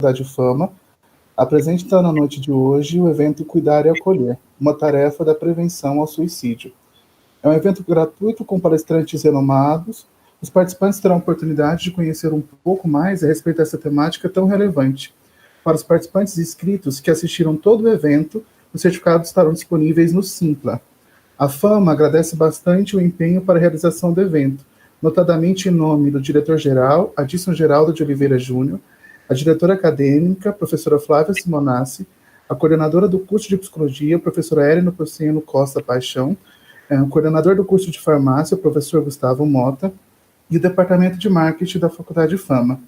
Faculdade Fama, apresenta na noite de hoje o evento Cuidar e Acolher, uma tarefa da prevenção ao suicídio. É um evento gratuito com palestrantes renomados. Os participantes terão a oportunidade de conhecer um pouco mais a respeito dessa temática tão relevante. Para os participantes inscritos que assistiram todo o evento, os certificados estarão disponíveis no Simpla. A Fama agradece bastante o empenho para a realização do evento, notadamente em nome do diretor-geral, Adilson Geraldo de Oliveira Júnior, a diretora acadêmica, professora Flávia Simonassi, a coordenadora do curso de Psicologia, professora Héleno Porceno Costa Paixão, o coordenador do curso de Farmácia, o professor Gustavo Mota, e o departamento de Marketing da Faculdade Fama.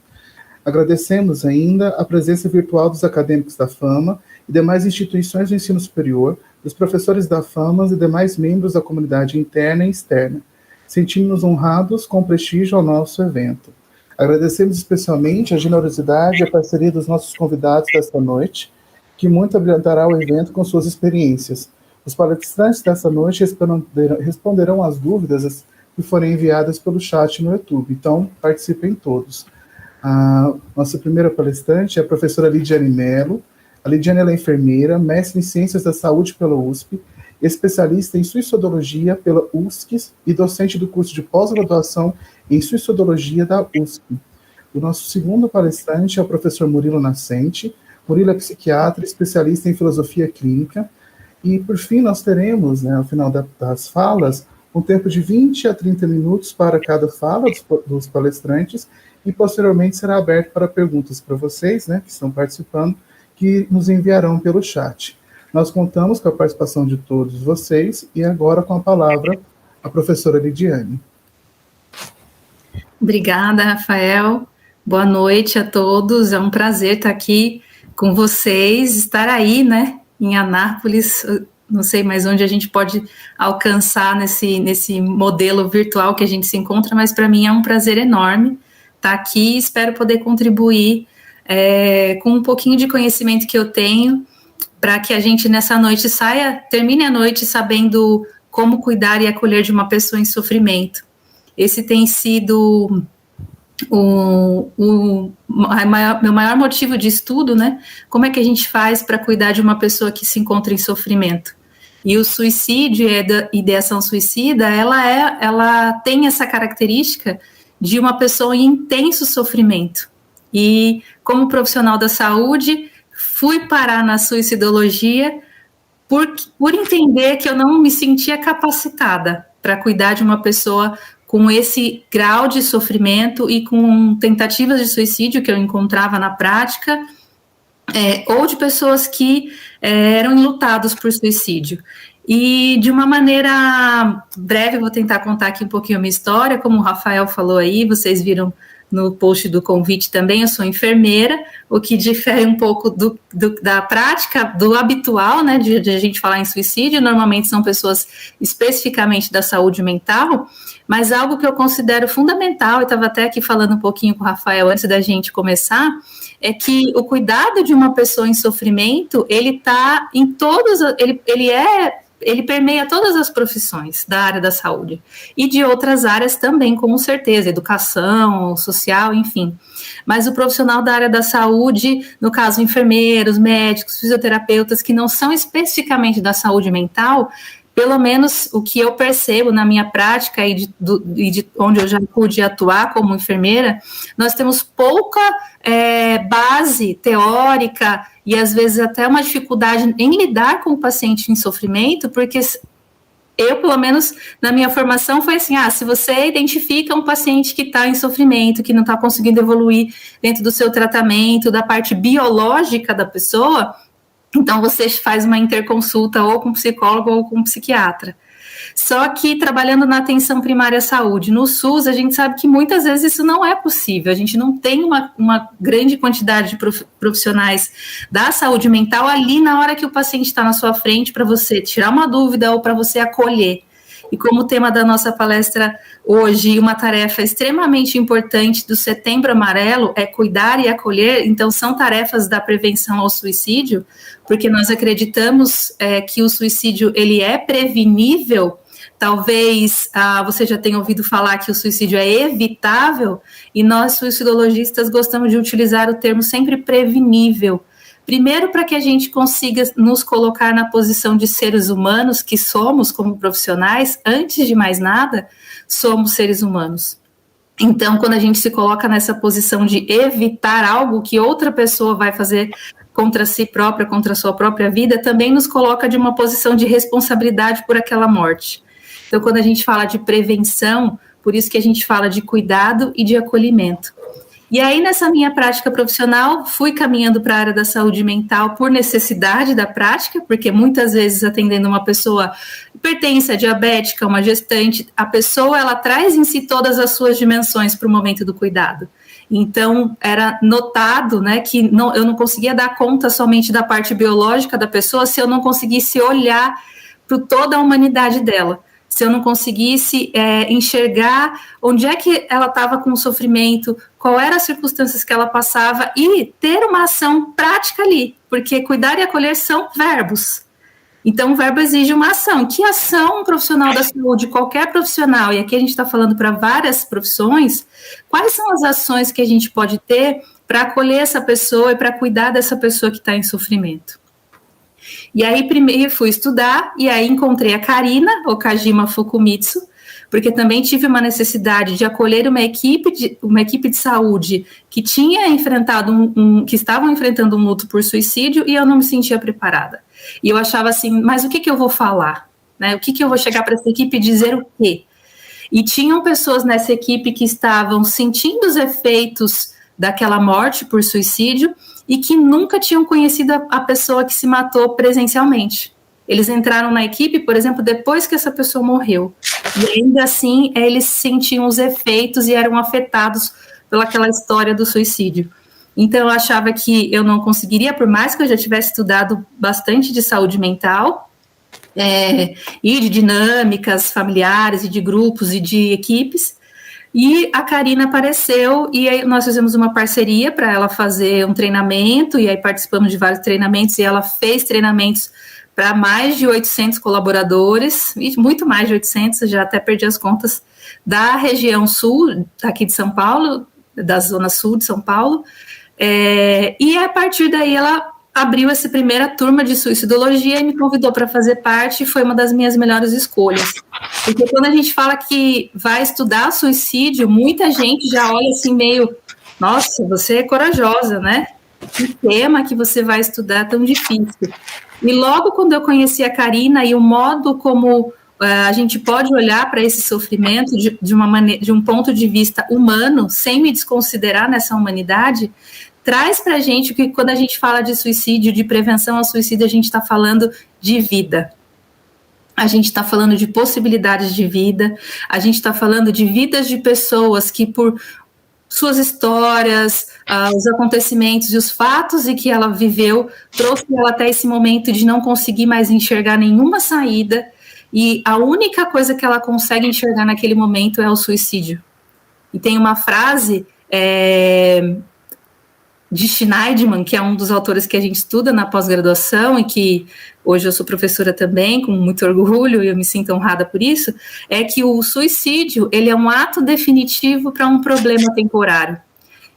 Agradecemos ainda a presença virtual dos acadêmicos da Fama e demais instituições do ensino superior, dos professores da Fama e demais membros da comunidade interna e externa. Sentimos-nos honrados com o prestígio ao nosso evento. Agradecemos especialmente a generosidade e a parceria dos nossos convidados desta noite, que muito abrilhantará o evento com suas experiências. Os palestrantes desta noite responderão às dúvidas que forem enviadas pelo chat no YouTube, então participem todos. A nossa primeira palestrante é a professora Lidiane Mello. A Lidiane é enfermeira, mestre em Ciências da Saúde pela USP, especialista em Suicidologia pela USC e docente do curso de pós-graduação em Suicidologia da USP. O nosso segundo palestrante é o professor Murilo Nascente. Murilo é psiquiatra, especialista em filosofia clínica. E, por fim, nós teremos, ao final das falas, um tempo de 20 a 30 minutos para cada fala dos palestrantes e, posteriormente, será aberto para perguntas para vocês, que estão participando, que nos enviarão pelo chat. Nós contamos com a participação de todos vocês e agora com a palavra a professora Lidiane. Obrigada, Rafael. Boa noite a todos. É um prazer estar aqui com vocês, estar aí, em Anápolis. Não sei mais onde a gente pode alcançar nesse modelo virtual que a gente se encontra, mas para mim é um prazer enorme estar aqui e espero poder contribuir com um pouquinho de conhecimento que eu tenho para que a gente nessa noite termine a noite sabendo como cuidar e acolher de uma pessoa em sofrimento. Esse tem sido meu maior motivo de estudo, como é que a gente faz para cuidar de uma pessoa que se encontra em sofrimento. E o suicídio e a ideação suicida, ela tem essa característica de uma pessoa em intenso sofrimento. E como profissional da saúde, fui parar na suicidologia por entender que eu não me sentia capacitada para cuidar de uma pessoa com esse grau de sofrimento e com tentativas de suicídio que eu encontrava na prática, ou de pessoas que eram enlutados por suicídio. E de uma maneira breve, eu vou tentar contar aqui um pouquinho a minha história, como o Rafael falou aí, vocês viram no post do convite também, eu sou enfermeira, o que difere um pouco da prática, do habitual, de a gente falar em suicídio. Normalmente são pessoas especificamente da saúde mental, mas algo que eu considero fundamental, eu estava até aqui falando um pouquinho com o Rafael antes da gente começar, é que o cuidado de uma pessoa em sofrimento, ele está em todos, ele permeia todas as profissões da área da saúde e de outras áreas também, com certeza, educação, social, enfim. Mas o profissional da área da saúde, no caso enfermeiros, médicos, fisioterapeutas, que não são especificamente da saúde mental, pelo menos o que eu percebo na minha prática e de onde eu já pude atuar como enfermeira, nós temos pouca base teórica e às vezes até uma dificuldade em lidar com o paciente em sofrimento, porque eu, pelo menos, na minha formação foi assim, se você identifica um paciente que está em sofrimento, que não está conseguindo evoluir dentro do seu tratamento, da parte biológica da pessoa, então você faz uma interconsulta ou com psicólogo ou com psiquiatra. Só que trabalhando na atenção primária à saúde, no SUS, a gente sabe que muitas vezes isso não é possível, a gente não tem uma grande quantidade de profissionais da saúde mental ali na hora que o paciente está na sua frente para você tirar uma dúvida ou para você acolher. E como o tema da nossa palestra hoje, uma tarefa extremamente importante do Setembro Amarelo é cuidar e acolher, então são tarefas da prevenção ao suicídio, porque nós acreditamos que o suicídio ele é prevenível Talvez você já tenha ouvido falar que o suicídio é evitável, e nós, suicidologistas, gostamos de utilizar o termo sempre prevenível. Primeiro, para que a gente consiga nos colocar na posição de seres humanos que somos como profissionais, antes de mais nada, somos seres humanos. Então, quando a gente se coloca nessa posição de evitar algo que outra pessoa vai fazer contra si própria, contra a sua própria vida, também nos coloca de uma posição de responsabilidade por aquela morte. Então, quando a gente fala de prevenção, por isso que a gente fala de cuidado e de acolhimento. E aí, nessa minha prática profissional, fui caminhando para a área da saúde mental por necessidade da prática, porque muitas vezes atendendo uma pessoa hipertensa, diabética, uma gestante, a pessoa ela traz em si todas as suas dimensões para o momento do cuidado. Então, era notado, né, que eu não conseguia dar conta somente da parte biológica da pessoa se eu não conseguisse olhar para toda a humanidade dela. Se eu não conseguisse enxergar onde é que ela estava com o sofrimento, qual eram as circunstâncias que ela passava e ter uma ação prática ali, porque cuidar e acolher são verbos. Então, o verbo exige uma ação. Que ação um profissional da saúde, qualquer profissional, e aqui a gente está falando para várias profissões, quais são as ações que a gente pode ter para acolher essa pessoa e para cuidar dessa pessoa que está em sofrimento? E aí, primeiro fui estudar, e aí encontrei a Karina Okajima Fukumitsu, porque também tive uma necessidade de acolher uma equipe de saúde que tinha enfrentado que estavam enfrentando um luto por suicídio, e eu não me sentia preparada. E eu achava assim, mas o que eu vou falar? Né? O que eu vou chegar para essa equipe e dizer o quê? E tinham pessoas nessa equipe que estavam sentindo os efeitos daquela morte por suicídio e que nunca tinham conhecido a pessoa que se matou presencialmente. Eles entraram na equipe, por exemplo, depois que essa pessoa morreu. E ainda assim, eles sentiam os efeitos e eram afetados pelaquela história do suicídio. Então, eu achava que eu não conseguiria, por mais que eu já tivesse estudado bastante de saúde mental, e de dinâmicas familiares, e de grupos, e de equipes. E a Karina apareceu, e aí nós fizemos uma parceria para ela fazer um treinamento, e aí participamos de vários treinamentos, e ela fez treinamentos para mais de 800 colaboradores, e muito mais de 800, já até perdi as contas, da região sul, aqui de São Paulo, da zona sul de São Paulo, e a partir daí ela abriu essa primeira turma de suicidologia e me convidou para fazer parte, e foi uma das minhas melhores escolhas. Porque quando a gente fala que vai estudar suicídio, muita gente já olha assim meio, nossa, você é corajosa, né? Que tema que você vai estudar tão difícil. E logo quando eu conheci a Karina e o modo como a gente pode olhar para esse sofrimento de um ponto de vista humano, sem me desconsiderar nessa humanidade, traz para a gente que quando a gente fala de suicídio, de prevenção ao suicídio, a gente está falando de vida. A gente está falando de possibilidades de vida, a gente está falando de vidas de pessoas que por suas histórias, os acontecimentos e os fatos e que ela viveu, trouxe ela até esse momento de não conseguir mais enxergar nenhuma saída, e a única coisa que ela consegue enxergar naquele momento é o suicídio. E tem uma frase de Schneidman, que é um dos autores que a gente estuda na pós-graduação e que hoje eu sou professora também, com muito orgulho, e eu me sinto honrada por isso, é que o suicídio, ele é um ato definitivo para um problema temporário.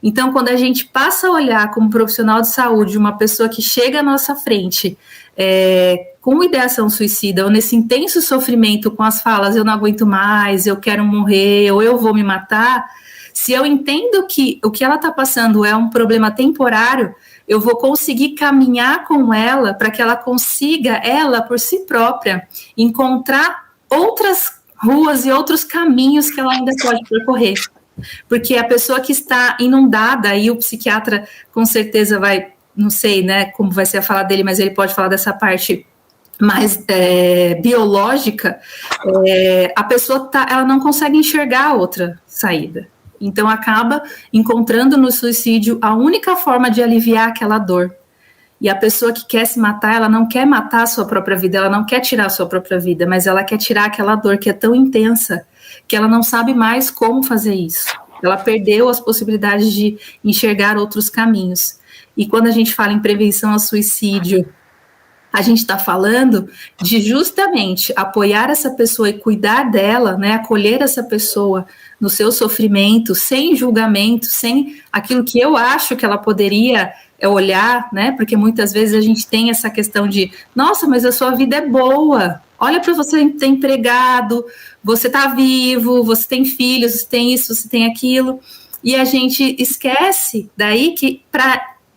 Então, quando a gente passa a olhar como profissional de saúde uma pessoa que chega à nossa frente com ideação suicida, ou nesse intenso sofrimento com as falas, eu não aguento mais, eu quero morrer, ou eu vou me matar, se eu entendo que o que ela está passando é um problema temporário, eu vou conseguir caminhar com ela para que ela consiga, ela por si própria, encontrar outras ruas e outros caminhos que ela ainda pode percorrer. Porque a pessoa que está inundada, e o psiquiatra com certeza vai, não sei, né, como vai ser a fala dele, mas ele pode falar dessa parte mais biológica, a pessoa ela não consegue enxergar outra saída. Então, acaba encontrando no suicídio a única forma de aliviar aquela dor. E a pessoa que quer se matar, ela não quer matar a sua própria vida, ela não quer tirar a sua própria vida, mas ela quer tirar aquela dor que é tão intensa que ela não sabe mais como fazer isso. Ela perdeu as possibilidades de enxergar outros caminhos. E quando a gente fala em prevenção ao suicídio, A gente está falando de justamente apoiar essa pessoa e cuidar dela, né, acolher essa pessoa no seu sofrimento, sem julgamento, sem aquilo que eu acho que ela poderia olhar, né, porque muitas vezes a gente tem essa questão de, nossa, mas a sua vida é boa, olha para você ter empregado, você está vivo, você tem filhos, você tem isso, você tem aquilo, e a gente esquece daí que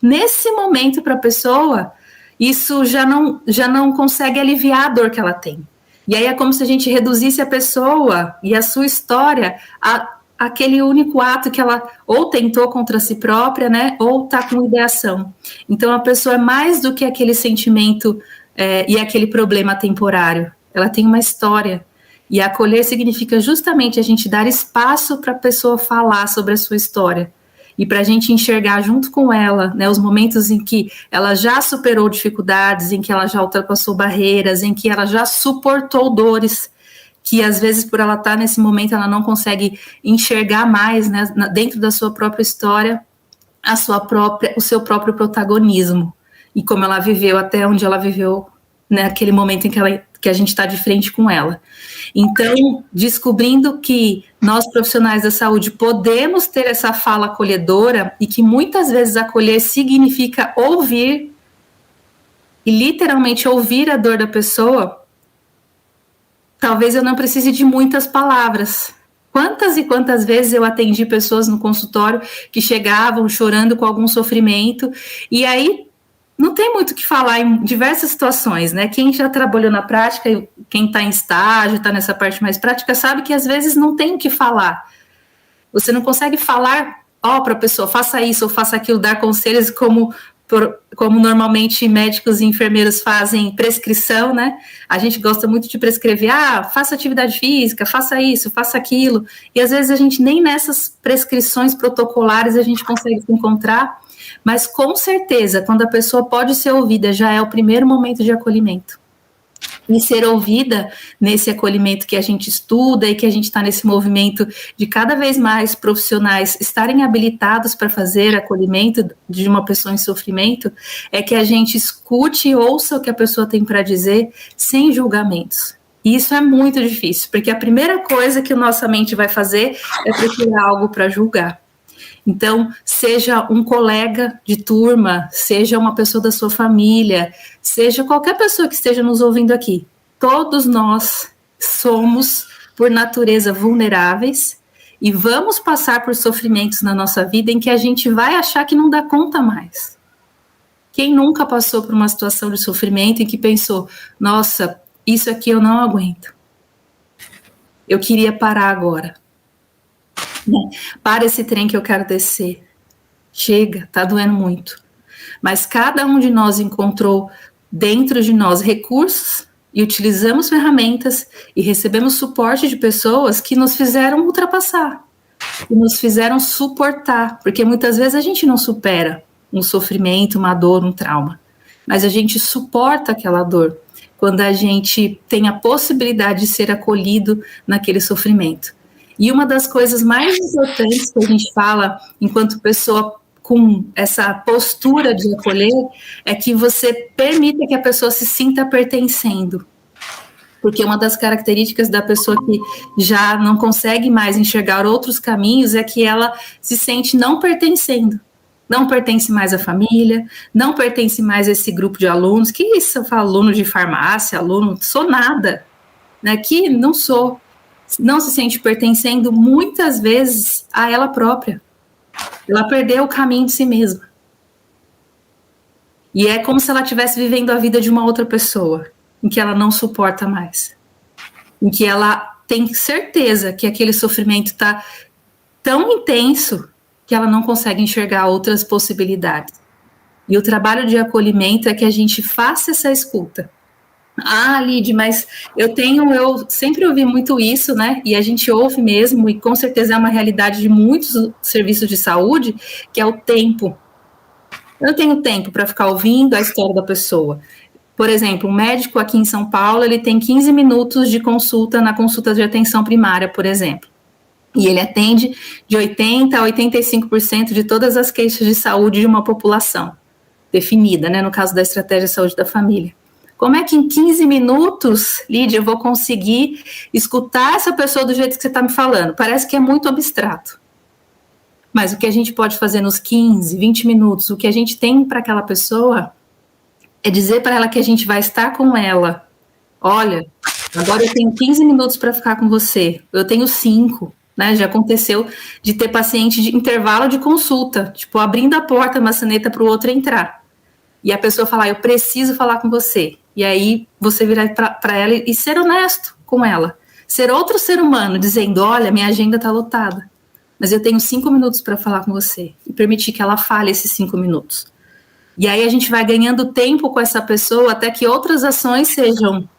nesse momento para a pessoa, isso já não consegue aliviar a dor que ela tem. E aí é como se a gente reduzisse a pessoa e a sua história a aquele único ato que ela ou tentou contra si própria, né, ou está com ideação. Então a pessoa é mais do que aquele sentimento e aquele problema temporário. Ela tem uma história. E acolher significa justamente a gente dar espaço para a pessoa falar sobre a sua história. E para a gente enxergar junto com ela, né, os momentos em que ela já superou dificuldades, em que ela já ultrapassou barreiras, em que ela já suportou dores, que às vezes por ela estar nesse momento ela não consegue enxergar mais, né, dentro da sua própria história, o seu próprio protagonismo, e como ela viveu até onde ela viveu, naquele momento em que a gente está de frente com ela. Então, descobrindo que nós, profissionais da saúde, podemos ter essa fala acolhedora e que muitas vezes acolher significa ouvir, e literalmente ouvir a dor da pessoa, talvez eu não precise de muitas palavras. Quantas e quantas vezes eu atendi pessoas no consultório que chegavam chorando com algum sofrimento, e aí não tem muito o que falar em diversas situações, né? Quem já trabalhou na prática, quem está em estágio, está nessa parte mais prática, sabe que às vezes não tem o que falar. Você não consegue falar, para a pessoa, faça isso ou faça aquilo, dar conselhos como normalmente médicos e enfermeiros fazem prescrição, né? A gente gosta muito de prescrever, faça atividade física, faça isso, faça aquilo. E às vezes a gente nem nessas prescrições protocolares a gente consegue se encontrar. Mas, com certeza, quando a pessoa pode ser ouvida, já é o primeiro momento de acolhimento. E ser ouvida nesse acolhimento que a gente estuda e que a gente está nesse movimento de cada vez mais profissionais estarem habilitados para fazer acolhimento de uma pessoa em sofrimento, é que a gente escute e ouça o que a pessoa tem para dizer sem julgamentos. E isso é muito difícil, porque a primeira coisa que a nossa mente vai fazer é procurar algo para julgar. Então, seja um colega de turma, seja uma pessoa da sua família, seja qualquer pessoa que esteja nos ouvindo aqui, todos nós somos, por natureza, vulneráveis e vamos passar por sofrimentos na nossa vida em que a gente vai achar que não dá conta mais. Quem nunca passou por uma situação de sofrimento em que pensou, nossa, isso aqui eu não aguento, eu queria parar agora. Para esse trem que eu quero descer. Chega, tá doendo muito. Mas cada um de nós encontrou dentro de nós recursos e utilizamos ferramentas e recebemos suporte de pessoas que nos fizeram ultrapassar, que nos fizeram suportar, porque muitas vezes a gente não supera um sofrimento, uma dor, um trauma, mas a gente suporta aquela dor quando a gente tem a possibilidade de ser acolhido naquele sofrimento. E uma das coisas mais importantes que a gente fala enquanto pessoa com essa postura de acolher é que você permita que a pessoa se sinta pertencendo. Porque uma das características da pessoa que já não consegue mais enxergar outros caminhos é que ela se sente não pertencendo. Não pertence mais à família, não pertence mais a esse grupo de alunos. Que isso? Eu falo aluno de farmácia, aluno, sou nada. Né? Que não sou. Não se sente pertencendo muitas vezes a ela própria. Ela perdeu o caminho de si mesma. E é como se ela estivesse vivendo a vida de uma outra pessoa, em que ela não suporta mais. Em que ela tem certeza que aquele sofrimento está tão intenso que ela não consegue enxergar outras possibilidades. E o trabalho de acolhimento é que a gente faça essa escuta. Lid, mas eu sempre ouvi muito isso, né, e a gente ouve mesmo, e com certeza é uma realidade de muitos serviços de saúde, que é o tempo. Eu não tenho tempo para ficar ouvindo a história da pessoa. Por exemplo, um médico aqui em São Paulo, ele tem 15 minutos de consulta na consulta de atenção primária, por exemplo, e ele atende de 80% a 85% de todas as queixas de saúde de uma população definida, né, no caso da estratégia de saúde da família. Como é que em 15 minutos, Lídia, eu vou conseguir escutar essa pessoa do jeito que você está me falando? Parece que é muito abstrato. Mas o que a gente pode fazer nos 15, 20 minutos, o que a gente tem para aquela pessoa é dizer para ela que a gente vai estar com ela. Olha, agora eu tenho 15 minutos para ficar com você, eu tenho 5, né? Já aconteceu de ter paciente de intervalo de consulta, tipo, abrindo a porta, a maçaneta para o outro entrar. E a pessoa falar, eu preciso falar com você. E aí você virar para ela e ser honesto com ela. Ser outro ser humano, dizendo, olha, minha agenda está lotada, mas eu tenho 5 minutos para falar com você. E permitir que ela fale esses 5 minutos. E aí a gente vai ganhando tempo com essa pessoa até que outras ações sejam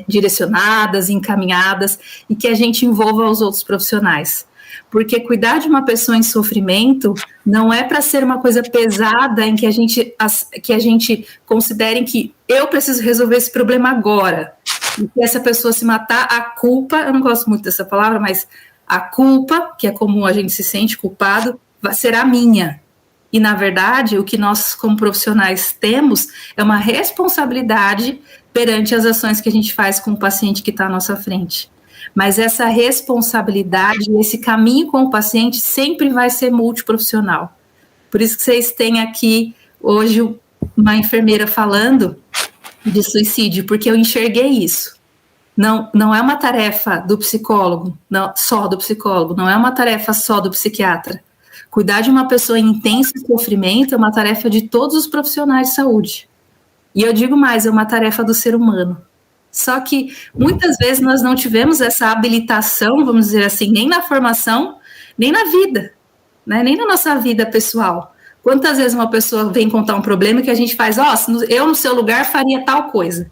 direcionadas, encaminhadas, e que a gente envolva os outros profissionais. Porque cuidar de uma pessoa em sofrimento não é para ser uma coisa pesada em que a gente considere que eu preciso resolver esse problema agora. E que essa pessoa se matar, a culpa, eu não gosto muito dessa palavra, mas a culpa, que é comum a gente se sente culpado, será minha. E, na verdade, o que nós, como profissionais, temos é uma responsabilidade perante as ações que a gente faz com o paciente que está à nossa frente. Mas essa responsabilidade, esse caminho com o paciente sempre vai ser multiprofissional. Por isso que vocês têm aqui, hoje, uma enfermeira falando de suicídio, porque eu enxerguei isso. Não é uma tarefa do psicólogo, só do psicólogo, não é uma tarefa só do psiquiatra. Cuidar de uma pessoa em intenso sofrimento é uma tarefa de todos os profissionais de saúde. E eu digo mais, é uma tarefa do ser humano. Só que muitas vezes nós não tivemos essa habilitação, vamos dizer assim, nem na formação, nem na vida, né? Nem na nossa vida pessoal. Quantas vezes uma pessoa vem contar um problema que a gente faz, eu no seu lugar faria tal coisa.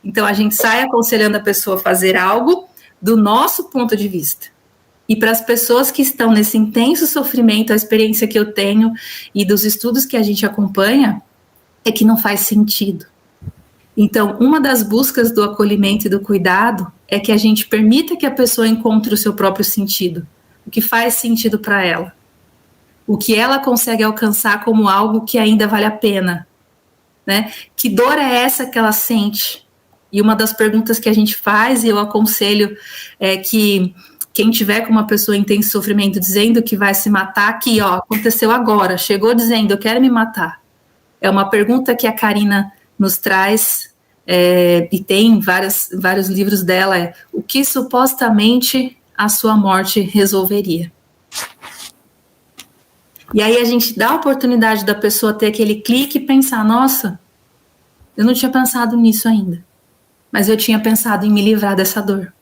Então a gente sai aconselhando a pessoa a fazer algo do nosso ponto de vista. E para as pessoas que estão nesse intenso sofrimento, a experiência que eu tenho e dos estudos que a gente acompanha, é que não faz sentido. Então, uma das buscas do acolhimento e do cuidado é que a gente permita que a pessoa encontre o seu próprio sentido, o que faz sentido para ela, o que ela consegue alcançar como algo que ainda vale a pena, né? Que dor é essa que ela sente? E uma das perguntas que a gente faz, e eu aconselho, é que quem tiver com uma pessoa em intenso sofrimento dizendo que vai se matar, aqui, aconteceu agora, chegou dizendo, eu quero me matar. É uma pergunta que a Karina nos traz, e tem vários livros dela, o que supostamente a sua morte resolveria. E aí a gente dá a oportunidade da pessoa ter aquele clique e pensar, nossa, eu não tinha pensado nisso ainda, mas eu tinha pensado em me livrar dessa dor.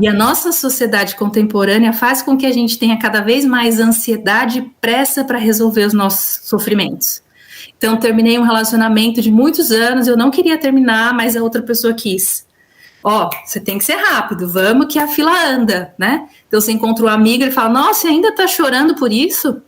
E a nossa sociedade contemporânea faz com que a gente tenha cada vez mais ansiedade e pressa para resolver os nossos sofrimentos. Então, terminei um relacionamento de muitos anos, eu não queria terminar, mas a outra pessoa quis. Você tem que ser rápido, vamos que a fila anda, né? Então, você encontra um amigo e fala, nossa, você ainda tá chorando por isso?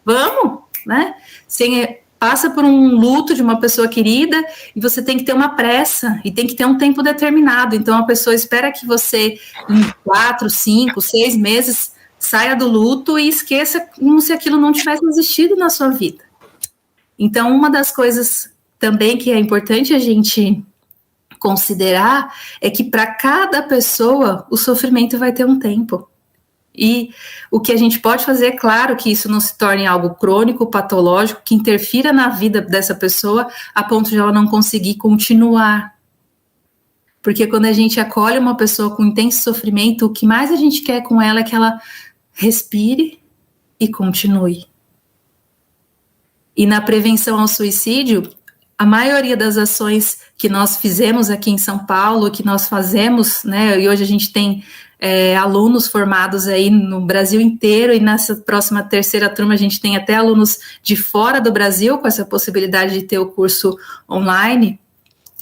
Vamos, né? Você passa por um luto de uma pessoa querida e você tem que ter uma pressa e tem que ter um tempo determinado. Então, a pessoa espera que você, em 4, 5, 6 meses, saia do luto e esqueça como se aquilo não tivesse existido na sua vida. Então, uma das coisas também que é importante a gente considerar é que para cada pessoa o sofrimento vai ter um tempo. E o que a gente pode fazer, é claro que isso não se torne algo crônico, patológico, que interfira na vida dessa pessoa a ponto de ela não conseguir continuar. Porque quando a gente acolhe uma pessoa com intenso sofrimento, o que mais a gente quer com ela é que ela respire e continue. E na prevenção ao suicídio, a maioria das ações que nós fizemos aqui em São Paulo, que nós fazemos, né, e hoje a gente tem alunos formados aí no Brasil inteiro, e nessa próxima terceira turma a gente tem até alunos de fora do Brasil, com essa possibilidade de ter o curso online,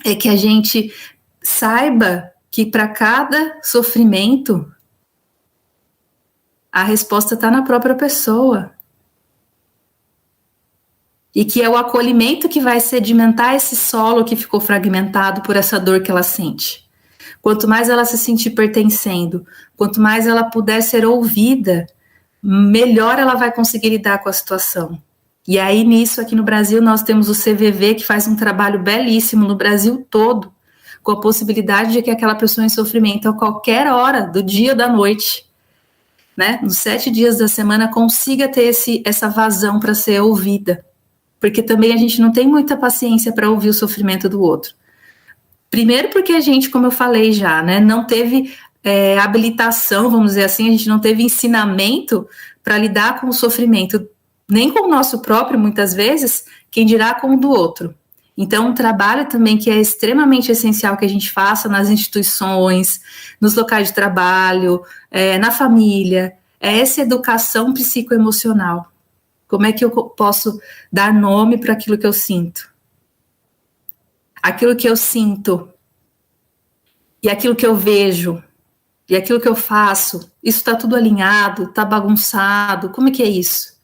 é que a gente saiba que para cada sofrimento, a resposta está na própria pessoa. E que é o acolhimento que vai sedimentar esse solo que ficou fragmentado por essa dor que ela sente. Quanto mais ela se sentir pertencendo, quanto mais ela puder ser ouvida, melhor ela vai conseguir lidar com a situação. E aí, nisso, aqui no Brasil, nós temos o CVV, que faz um trabalho belíssimo no Brasil todo, com a possibilidade de que aquela pessoa em sofrimento, a qualquer hora do dia ou da noite, né, nos 7 dias da semana, consiga ter essa vazão para ser ouvida. Porque também a gente não tem muita paciência para ouvir o sofrimento do outro. Primeiro porque a gente, como eu falei já, né, não teve habilitação, vamos dizer assim, a gente não teve ensinamento para lidar com o sofrimento, nem com o nosso próprio, muitas vezes, quem dirá com o do outro. Então, um trabalho também que é extremamente essencial que a gente faça nas instituições, nos locais de trabalho, na família, é essa educação psicoemocional. Como é que eu posso dar nome para aquilo que eu sinto? Aquilo que eu sinto e aquilo que eu vejo e aquilo que eu faço, isso está tudo alinhado, está bagunçado, como é que é isso?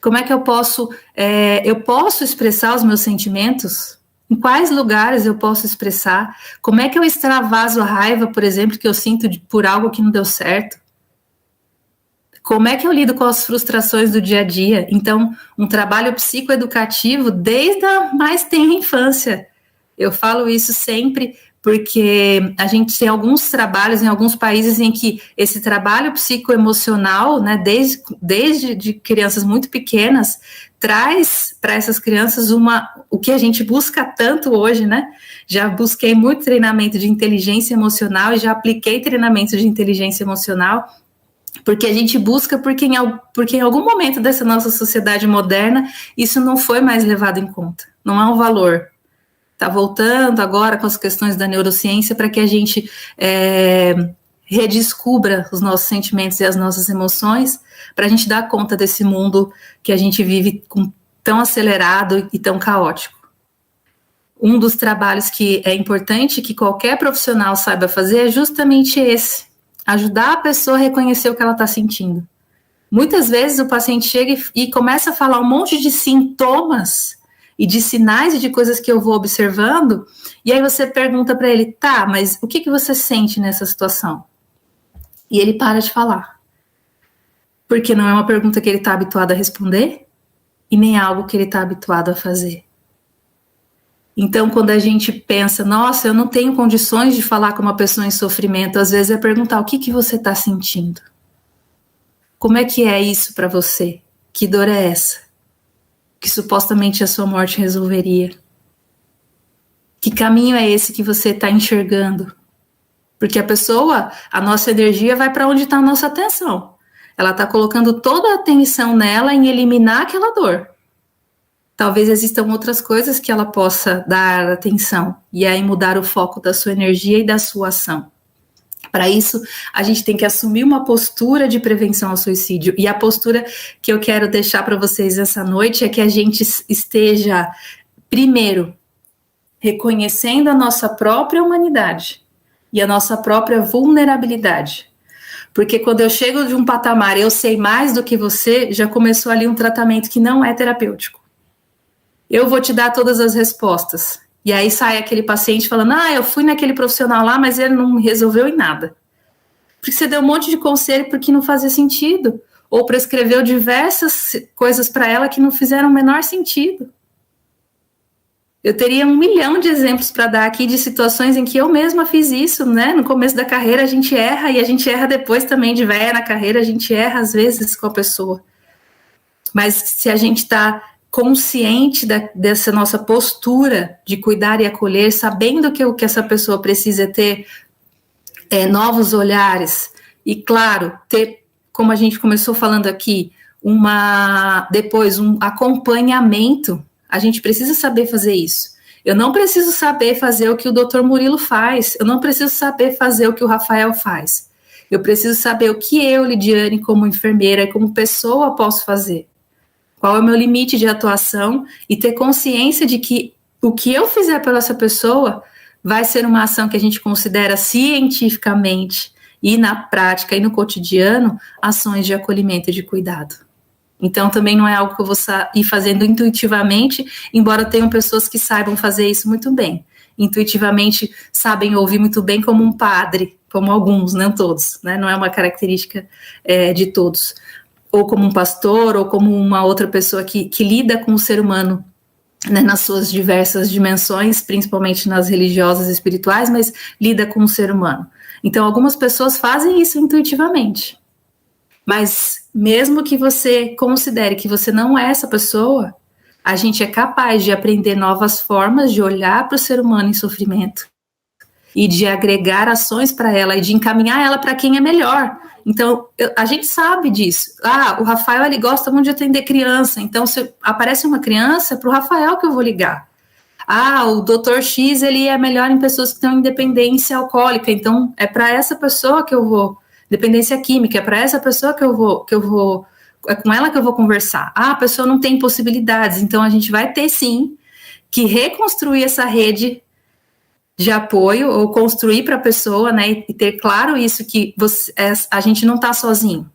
Como é que eu posso expressar os meus sentimentos? Em quais lugares eu posso expressar? Como é que eu extravaso a raiva, por exemplo, que eu sinto por algo que não deu certo? Como é que eu lido com as frustrações do dia a dia? Então, um trabalho psicoeducativo desde a mais tenra infância. Eu falo isso sempre porque a gente tem alguns trabalhos em alguns países em que esse trabalho psicoemocional, né, desde de crianças muito pequenas, traz para essas crianças o que a gente busca tanto hoje, né? Já busquei muito treinamento de inteligência emocional e já apliquei treinamento de inteligência emocional, porque a gente busca, porque em algum momento dessa nossa sociedade moderna, isso não foi mais levado em conta, não é um valor. Está voltando agora com as questões da neurociência para que a gente redescubra os nossos sentimentos e as nossas emoções, para a gente dar conta desse mundo que a gente vive tão acelerado e tão caótico. Um dos trabalhos que é importante que qualquer profissional saiba fazer é justamente esse, ajudar a pessoa a reconhecer o que ela está sentindo. Muitas vezes o paciente chega e começa a falar um monte de sintomas e de sinais e de coisas que eu vou observando, e aí você pergunta para ele, tá, mas o que você sente nessa situação? E ele para de falar. Porque não é uma pergunta que ele está habituado a responder, e nem algo que ele está habituado a fazer. Então, quando a gente pensa, nossa, eu não tenho condições de falar com uma pessoa em sofrimento, às vezes é perguntar, o que você está sentindo? Como é que é isso para você? Que dor é essa? Que supostamente a sua morte resolveria? Que caminho é esse que você está enxergando? Porque a nossa energia vai para onde está a nossa atenção. Ela está colocando toda a atenção nela em eliminar aquela dor. Talvez existam outras coisas que ela possa dar atenção, e aí mudar o foco da sua energia e da sua ação. Para isso, a gente tem que assumir uma postura de prevenção ao suicídio. E a postura que eu quero deixar para vocês essa noite é que a gente esteja, primeiro, reconhecendo a nossa própria humanidade e a nossa própria vulnerabilidade. Porque quando eu chego de um patamar, eu sei mais do que você, já começou ali um tratamento que não é terapêutico. Eu vou te dar todas as respostas. E aí sai aquele paciente falando, eu fui naquele profissional lá, mas ele não resolveu em nada. Porque você deu um monte de conselho porque não fazia sentido. Ou prescreveu diversas coisas para ela que não fizeram o menor sentido. Eu teria 1 milhão de exemplos para dar aqui de situações em que eu mesma fiz isso, né? No começo da carreira a gente erra, e a gente erra depois também de velha na carreira, a gente erra às vezes com a pessoa. Mas se a gente está consciente dessa nossa postura de cuidar e acolher, sabendo que o que essa pessoa precisa ter novos olhares, e claro, ter, como a gente começou falando aqui, depois um acompanhamento. A gente precisa saber fazer isso. Eu não preciso saber fazer o que o Dr. Murilo faz, eu não preciso saber fazer o que o Rafael faz. Eu preciso saber o que eu, Lidiane, como enfermeira e como pessoa, posso fazer. Qual é o meu limite de atuação, e ter consciência de que o que eu fizer pela essa pessoa vai ser uma ação que a gente considera cientificamente e na prática e no cotidiano ações de acolhimento e de cuidado. Então também não é algo que eu vou ir fazendo intuitivamente, embora tenham pessoas que saibam fazer isso muito bem. Intuitivamente sabem ouvir muito bem como um padre, como alguns, não todos, né? Não é uma característica de todos. ou como um pastor, ou como uma outra pessoa que lida com o ser humano, né, nas suas diversas dimensões, principalmente nas religiosas e espirituais, mas lida com o ser humano. Então, algumas pessoas fazem isso intuitivamente. Mas mesmo que você considere que você não é essa pessoa, a gente é capaz de aprender novas formas de olhar para o ser humano em sofrimento e de agregar ações para ela e de encaminhar ela para quem é melhor. Então, a gente sabe disso. O Rafael, ele gosta muito de atender criança, então se aparece uma criança, é para o Rafael que eu vou ligar. O Dr. X, ele é melhor em pessoas que estão em dependência alcoólica, então é para essa pessoa que eu vou, dependência química, é para essa pessoa que eu vou, é com ela que eu vou conversar. A pessoa não tem possibilidades, então a gente vai ter sim que reconstruir essa rede de apoio ou construir para a pessoa, né, e ter claro isso, que a gente não está sozinho,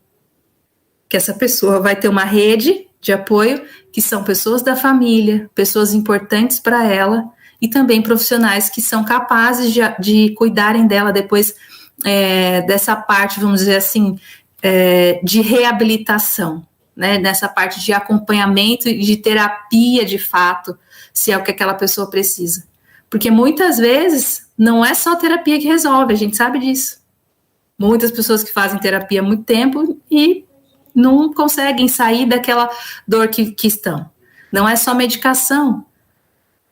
que essa pessoa vai ter uma rede de apoio, que são pessoas da família, pessoas importantes para ela, e também profissionais que são capazes de cuidarem dela depois dessa parte, vamos dizer assim, de reabilitação, né, nessa parte de acompanhamento e de terapia de fato, se é o que aquela pessoa precisa. Porque muitas vezes não é só terapia que resolve, a gente sabe disso. Muitas pessoas que fazem terapia há muito tempo e não conseguem sair daquela dor que estão. Não é só medicação.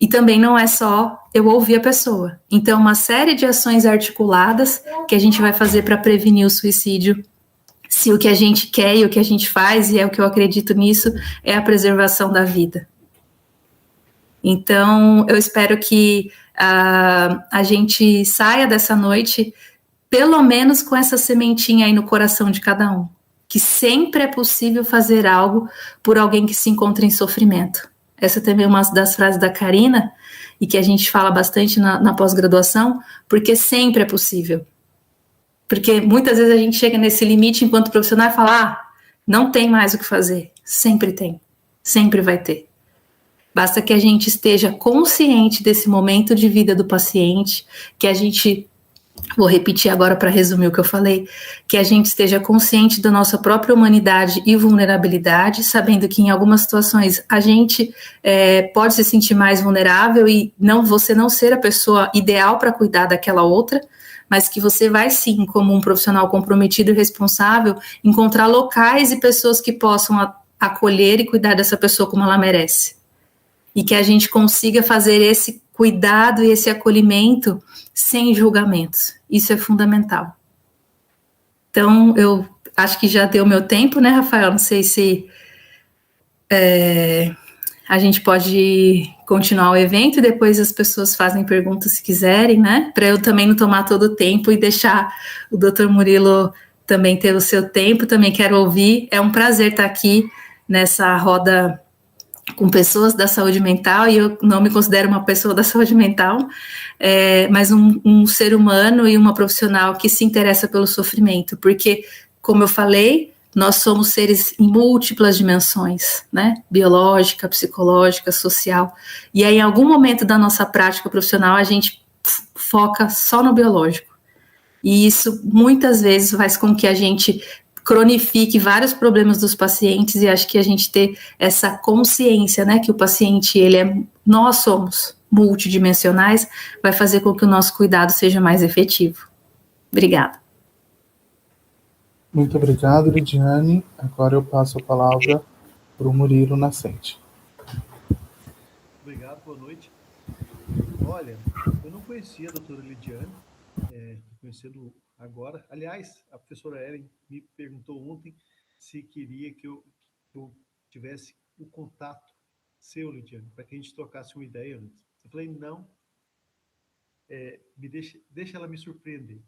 E também não é só eu ouvir a pessoa. Então, uma série de ações articuladas que a gente vai fazer para prevenir o suicídio, se o que a gente quer e o que a gente faz, e é o que eu acredito nisso, é a preservação da vida. Então, eu espero que a gente saia dessa noite, pelo menos com essa sementinha aí no coração de cada um, que sempre é possível fazer algo por alguém que se encontra em sofrimento. Essa também é uma das frases da Karina, e que a gente fala bastante na pós-graduação, porque sempre é possível. Porque muitas vezes a gente chega nesse limite enquanto profissional e fala, não tem mais o que fazer. Sempre tem, sempre vai ter. Basta que a gente esteja consciente desse momento de vida do paciente, que a gente, vou repetir agora para resumir o que eu falei, que a gente esteja consciente da nossa própria humanidade e vulnerabilidade, sabendo que em algumas situações a gente pode se sentir mais vulnerável e você não ser a pessoa ideal para cuidar daquela outra, mas que você vai sim, como um profissional comprometido e responsável, encontrar locais e pessoas que possam acolher e cuidar dessa pessoa como ela merece. E que a gente consiga fazer esse cuidado e esse acolhimento sem julgamentos. Isso é fundamental. Então, eu acho que já deu meu tempo, né, Rafael? Não sei se a gente pode continuar o evento e depois as pessoas fazem perguntas se quiserem, né? Para eu também não tomar todo o tempo e deixar o Dr. Murilo também ter o seu tempo. Também quero ouvir. É um prazer estar aqui nessa roda com pessoas da saúde mental, e eu não me considero uma pessoa da saúde mental, mas um ser humano e uma profissional que se interessa pelo sofrimento, porque, como eu falei, nós somos seres em múltiplas dimensões, né? Biológica, psicológica, social, e aí em algum momento da nossa prática profissional a gente foca só no biológico, e isso muitas vezes faz com que a gente cronifique vários problemas dos pacientes, e acho que a gente ter essa consciência, né, que o paciente, nós somos multidimensionais, vai fazer com que o nosso cuidado seja mais efetivo. Obrigada. Muito obrigado, Lidiane. Agora eu passo a palavra para o Murilo Nascente. Obrigado, boa noite. Olha, eu não conhecia a doutora Lidiane, conhecendo agora. Aliás, a professora Ellen me perguntou ontem se queria que eu tivesse o contato seu, Lidiane, para que a gente trocasse uma ideia antes. Eu falei, não, deixa ela me surpreender.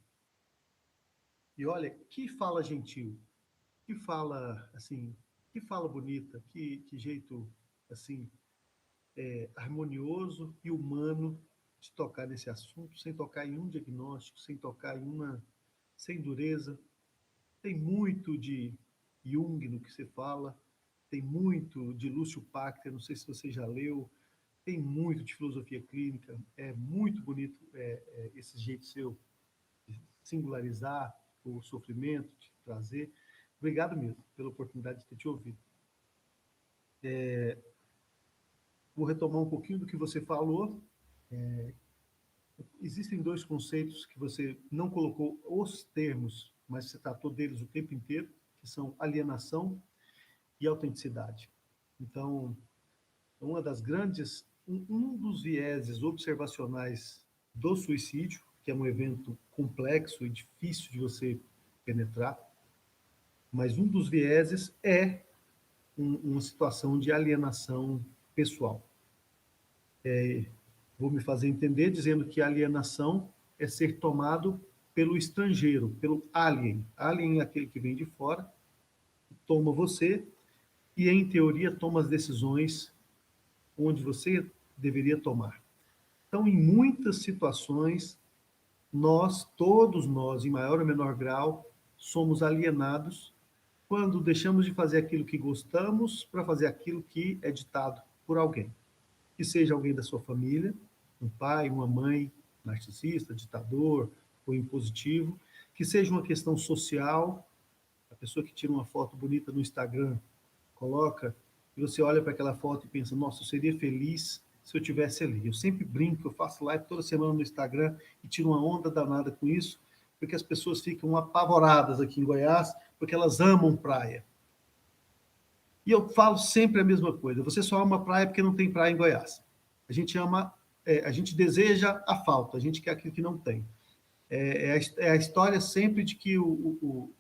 E olha, que fala gentil, que fala assim, que fala bonita, que jeito assim, harmonioso e humano de tocar nesse assunto, sem tocar em um diagnóstico, sem tocar sem dureza. Tem muito de Jung no que você fala, tem muito de Lúcio Pachter, não sei se você já leu, tem muito de filosofia clínica, é muito bonito esse jeito seu de singularizar o sofrimento, de trazer, Obrigado mesmo pela oportunidade de ter te ouvido. Vou retomar um pouquinho do que você falou. Existem dois conceitos que você não colocou os termos, mas você tratou deles o tempo inteiro, que são alienação e autenticidade. Então, uma das grandes, um dos vieses observacionais do suicídio, que é um evento complexo e difícil de você penetrar, mas um dos vieses é uma situação de alienação pessoal. Vou me fazer entender dizendo que alienação é ser tomado pelo estrangeiro, pelo alien. Alien é aquele que vem de fora, toma você e, em teoria, toma as decisões onde você deveria tomar. Então, em muitas situações, todos nós, em maior ou menor grau, somos alienados quando deixamos de fazer aquilo que gostamos para fazer aquilo que é ditado por alguém. Que seja alguém da sua família, um pai, uma mãe narcisista, ditador ou impositivo, que seja uma questão social, a pessoa que tira uma foto bonita no Instagram, coloca, e você olha para aquela foto e pensa, nossa, eu seria feliz se eu tivesse ali. Eu sempre brinco, eu faço live toda semana no Instagram e tiro uma onda danada com isso, porque as pessoas ficam apavoradas aqui em Goiás, porque elas amam praia. E eu falo sempre a mesma coisa, você só ama praia porque não tem praia em Goiás. A gente a gente deseja a falta, a gente quer aquilo que não tem. É a história sempre de que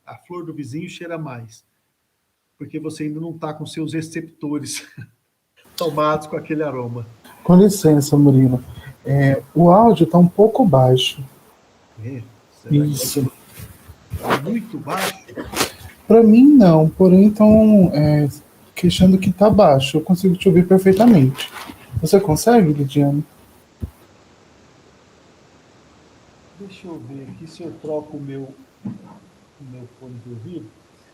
a flor do vizinho cheira mais, porque você ainda não está com seus receptores tomados com aquele aroma. Com licença, Murilo. O áudio está um pouco baixo. Isso. Está muito baixo? Para mim, não. Porém, estão queixando que está baixo. Eu consigo te ouvir perfeitamente. Você consegue, Lidiane? Deixa eu ver aqui se eu troco o meu fone de ouvido.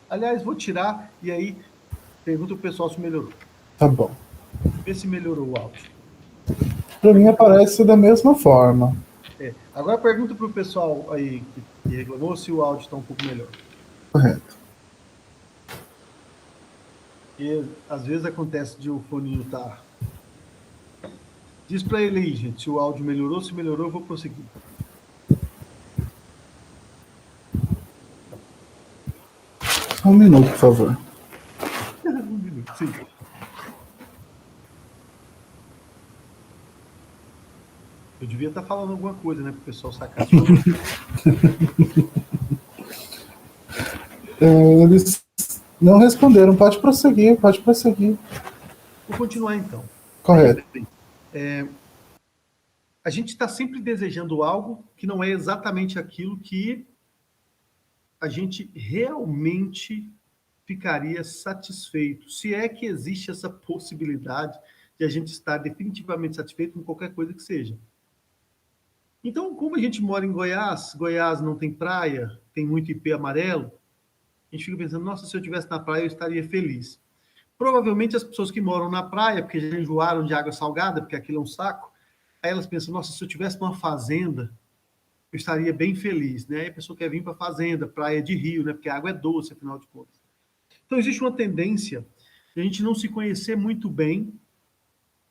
Aliás, vou tirar e aí pergunta pro pessoal se melhorou. Tá bom. Vê se melhorou o áudio. Para mim aparece da mesma forma. Agora pergunta pro pessoal aí que reclamou se o áudio está um pouco melhor. Correto. E às vezes acontece de o foninho tá... Diz para ele aí, gente, se o áudio melhorou. Se melhorou, eu vou prosseguir. Só um minuto, por favor. Um minuto, sim. Eu devia estar falando alguma coisa, né, para o pessoal sacar. Eles não responderam. Pode prosseguir. Vou continuar, então. Correto. A gente está sempre desejando algo que não é exatamente aquilo que a gente realmente ficaria satisfeito, se é que existe essa possibilidade de a gente estar definitivamente satisfeito com qualquer coisa que seja. Então, como a gente mora em Goiás, Goiás não tem praia, tem muito ipê amarelo, a gente fica pensando, nossa, se eu estivesse na praia eu estaria feliz. Provavelmente as pessoas que moram na praia, porque já enjoaram de água salgada, porque aquilo é um saco, aí elas pensam, nossa, se eu tivesse numa fazenda, eu estaria bem feliz, né? Aí a pessoa quer vir para fazenda, praia de rio, né? Porque a água é doce, afinal de contas. Então, existe uma tendência de a gente não se conhecer muito bem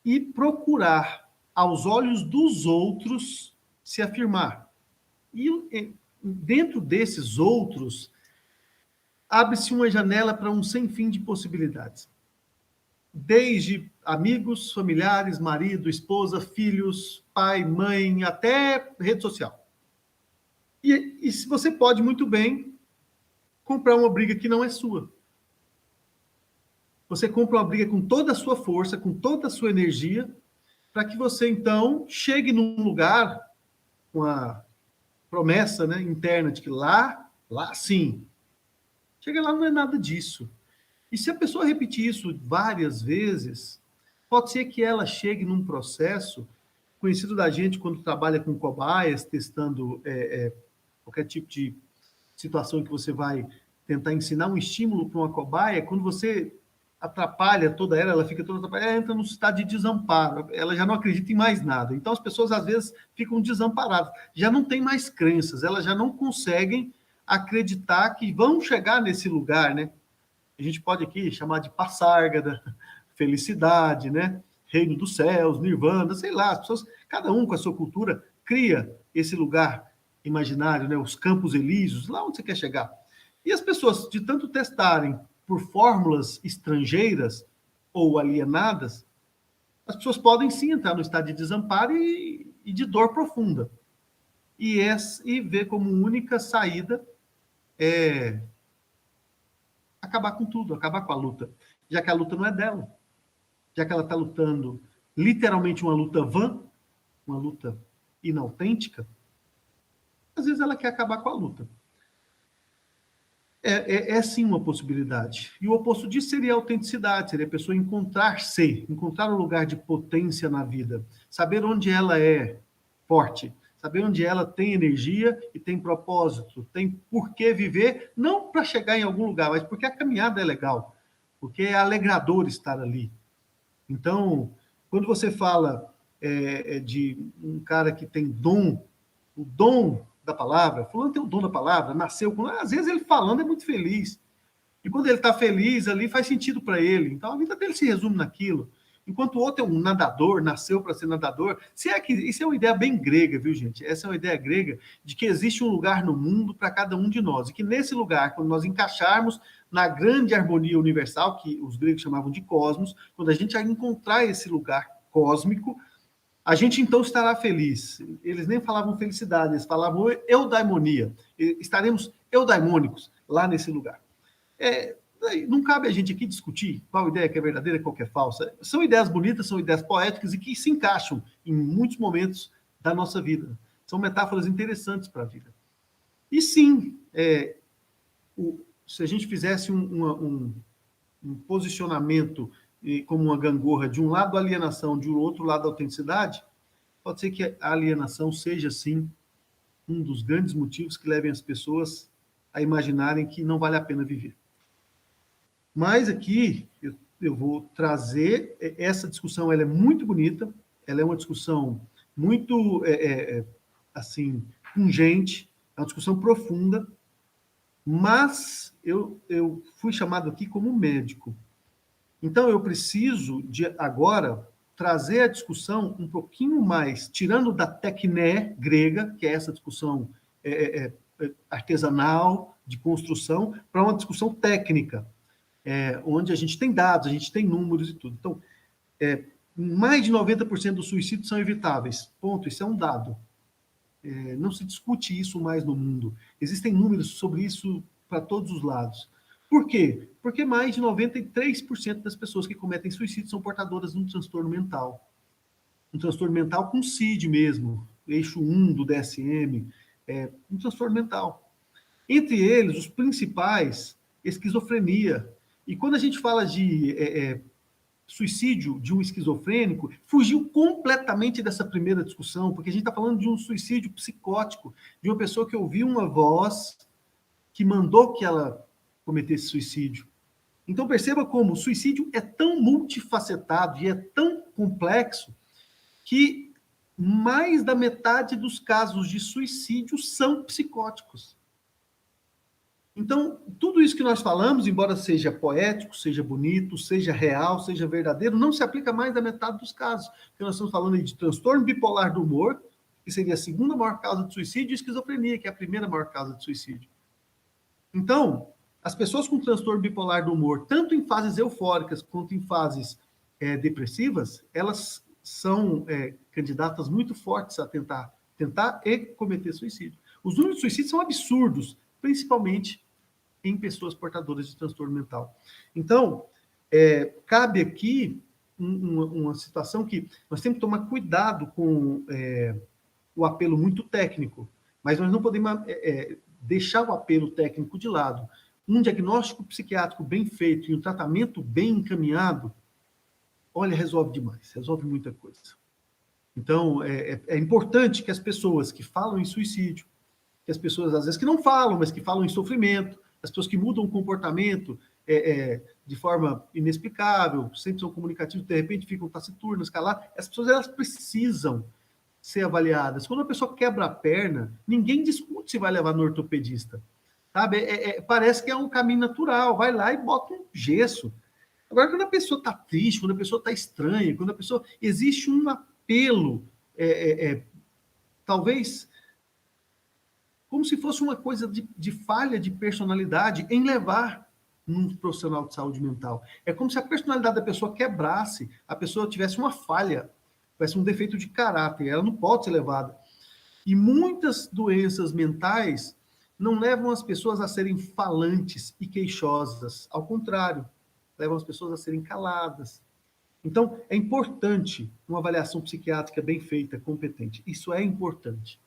e procurar, aos olhos dos outros, se afirmar. E dentro desses outros, abre-se uma janela para um sem fim de possibilidades. Desde amigos, familiares, marido, esposa, filhos, pai, mãe, até rede social. E você pode muito bem comprar uma briga que não é sua. Você compra uma briga com toda a sua força, com toda a sua energia, para que você, então, chegue num lugar com a promessa, né, interna de que lá sim. Chega lá, não é nada disso. E se a pessoa repetir isso várias vezes, pode ser que ela chegue num processo conhecido da gente quando trabalha com cobaias, testando qualquer tipo de situação que você vai tentar ensinar um estímulo para uma cobaia, quando você atrapalha toda ela fica toda atrapalhada, ela entra num estado de desamparo, ela já não acredita em mais nada. Então as pessoas às vezes ficam desamparadas, já não tem mais crenças, elas já não conseguem acreditar que vão chegar nesse lugar, né? A gente pode aqui chamar de Passárgada, felicidade, né? Reino dos céus, Nirvana, sei lá, as pessoas, cada um com a sua cultura, cria esse lugar imaginário, né? Os campos elíseos, lá onde você quer chegar. E as pessoas, de tanto testarem por fórmulas estrangeiras ou alienadas, as pessoas podem sim entrar no estado de desamparo e de dor profunda. E ver como única saída acabar com tudo, acabar com a luta. Já que a luta não é dela. Já que ela está lutando literalmente uma luta vã, uma luta inautêntica, às vezes ela quer acabar com a luta. É sim uma possibilidade. E o oposto disso seria a autenticidade, seria a pessoa encontrar-se, encontrar um lugar de potência na vida, saber onde ela é forte, saber onde ela tem energia e tem propósito, tem por que viver, não para chegar em algum lugar, mas porque a caminhada é legal, porque é alegrador estar ali. Então, quando você fala de um cara que tem dom, o dom da palavra, fulano tem o dom da palavra, nasceu com... Às vezes ele falando é muito feliz. E quando ele está feliz ali, faz sentido para ele. Então a vida dele se resume naquilo. Enquanto o outro é um nadador, nasceu para ser nadador. Isso é uma ideia bem grega, viu, gente? Essa é uma ideia grega de que existe um lugar no mundo para cada um de nós. E que nesse lugar, quando nós encaixarmos na grande harmonia universal, que os gregos chamavam de cosmos, quando a gente encontrar esse lugar cósmico, a gente então estará feliz. Eles nem falavam felicidade, eles falavam eudaimonia. Estaremos eudaimônicos lá nesse lugar. Não cabe a gente aqui discutir qual ideia que é verdadeira e qual que é falsa. São ideias bonitas, são ideias poéticas e que se encaixam em muitos momentos da nossa vida. São metáforas interessantes para a vida. E sim, se a gente fizesse um posicionamento como uma gangorra, de um lado a alienação, de outro lado a autenticidade, pode ser que a alienação seja, sim, um dos grandes motivos que levem as pessoas a imaginarem que não vale a pena viver. Mas aqui eu vou trazer essa discussão, ela é muito bonita, ela é uma discussão muito, assim, pungente, é uma discussão profunda, mas eu fui chamado aqui como médico. Então, eu preciso, agora, trazer a discussão um pouquinho mais, tirando da tecné grega, que é essa discussão artesanal, de construção, para uma discussão técnica, onde a gente tem dados, a gente tem números e tudo. Então, mais de 90% dos suicídios são evitáveis. Ponto, isso é um dado. Não se discute isso mais no mundo. Existem números sobre isso para todos os lados. Por quê? Porque mais de 93% das pessoas que cometem suicídio são portadoras de um transtorno mental. Um transtorno mental com CID mesmo, eixo 1 do DSM, um transtorno mental. Entre eles, os principais, esquizofrenia. E quando a gente fala de suicídio de um esquizofrênico, fugiu completamente dessa primeira discussão, porque a gente está falando de um suicídio psicótico, de uma pessoa que ouviu uma voz que mandou que ela cometesse suicídio. Então perceba como o suicídio é tão multifacetado e é tão complexo que mais da metade dos casos de suicídio são psicóticos. Então, tudo isso que nós falamos, embora seja poético, seja bonito, seja real, seja verdadeiro, não se aplica mais da metade dos casos. Porque nós estamos falando aí de transtorno bipolar do humor, que seria a segunda maior causa de suicídio, e esquizofrenia, que é a primeira maior causa de suicídio. Então, as pessoas com transtorno bipolar do humor, tanto em fases eufóricas quanto em fases depressivas, elas são candidatas muito fortes a tentar e cometer suicídio. Os números de suicídio são absurdos, principalmente em pessoas portadoras de transtorno mental. Então, cabe aqui uma situação que nós temos que tomar cuidado com o apelo muito técnico, mas nós não podemos deixar o apelo técnico de lado. Um diagnóstico psiquiátrico bem feito e um tratamento bem encaminhado, olha, resolve demais, resolve muita coisa. Então, é importante que as pessoas que falam em suicídio, que as pessoas, às vezes, que não falam, mas que falam em sofrimento, as pessoas que mudam o comportamento de forma inexplicável, sempre são comunicativos, de repente ficam taciturnas, caladas, essas pessoas elas precisam ser avaliadas. Quando a pessoa quebra a perna, ninguém discute se vai levar no ortopedista. sabe? Parece que é um caminho natural, vai lá e bota um gesso. Agora, quando a pessoa está triste, quando a pessoa está estranha, quando a pessoa... Existe um apelo, talvez como se fosse uma coisa de falha de personalidade em levar num profissional de saúde mental. É como se a personalidade da pessoa quebrasse, a pessoa tivesse uma falha, tivesse um defeito de caráter, ela não pode ser levada. E muitas doenças mentais não levam as pessoas a serem falantes e queixosas, ao contrário, levam as pessoas a serem caladas. Então, é importante uma avaliação psiquiátrica bem feita, competente. Isso é importante.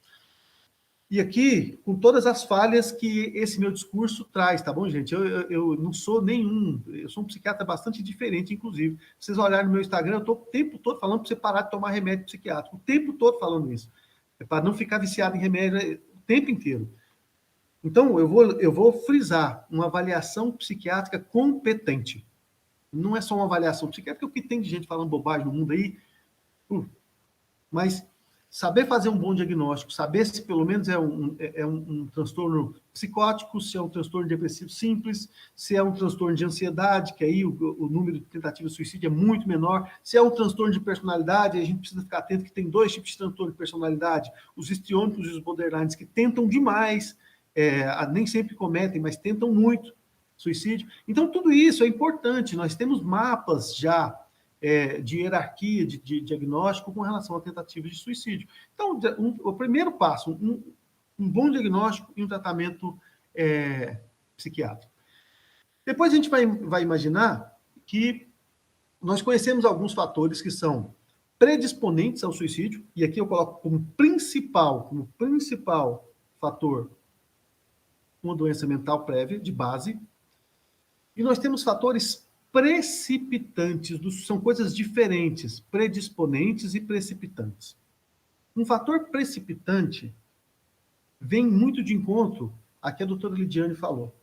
E aqui, com todas as falhas que esse meu discurso traz, tá bom, gente? Eu não sou nenhum, eu sou um psiquiatra bastante diferente, inclusive. Se vocês olharem no meu Instagram, eu estou o tempo todo falando para você parar de tomar remédio psiquiátrico, o tempo todo falando isso. É para não ficar viciado em remédio o tempo inteiro. Então, eu vou frisar uma avaliação psiquiátrica competente. Não é só uma avaliação psiquiátrica, o que tem de gente falando bobagem no mundo aí, mas saber fazer um bom diagnóstico, saber se pelo menos é um transtorno psicótico, se é um transtorno depressivo simples, se é um transtorno de ansiedade, que aí o número de tentativas de suicídio é muito menor, se é um transtorno de personalidade, a gente precisa ficar atento que tem 2 tipos de transtorno de personalidade, os histriônicos e os borderlines, que tentam demais, nem sempre cometem, mas tentam muito suicídio. Então, tudo isso é importante, nós temos mapas já de hierarquia, de diagnóstico com relação a tentativas de suicídio. Então, o primeiro passo, um bom diagnóstico e um tratamento psiquiátrico. Depois a gente vai imaginar que nós conhecemos alguns fatores que são predisponentes ao suicídio, e aqui eu coloco como principal fator uma doença mental prévia, de base, e nós temos fatores precipitantes, são coisas diferentes, predisponentes e precipitantes. Um fator precipitante vem muito de encontro ao que a doutora Lidiane falou.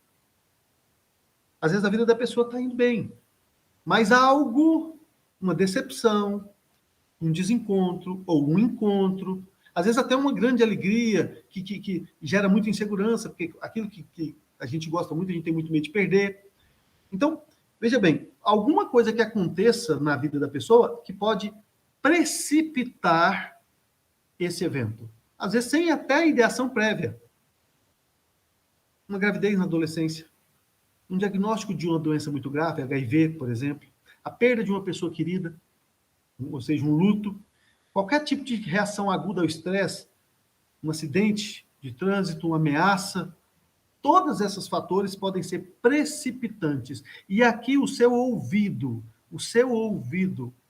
Às vezes a vida da pessoa está indo bem, mas algo, uma decepção, um desencontro ou um encontro, às vezes até uma grande alegria que gera muita insegurança, porque aquilo que a gente gosta muito, a gente tem muito medo de perder. Então, veja bem, alguma coisa que aconteça na vida da pessoa que pode precipitar esse evento. Às vezes sem até ideação prévia. Uma gravidez na adolescência, um diagnóstico de uma doença muito grave, HIV, por exemplo, a perda de uma pessoa querida, ou seja, um luto, qualquer tipo de reação aguda ao estresse, um acidente de trânsito, uma ameaça, todos esses fatores podem ser precipitantes. E aqui o seu ouvido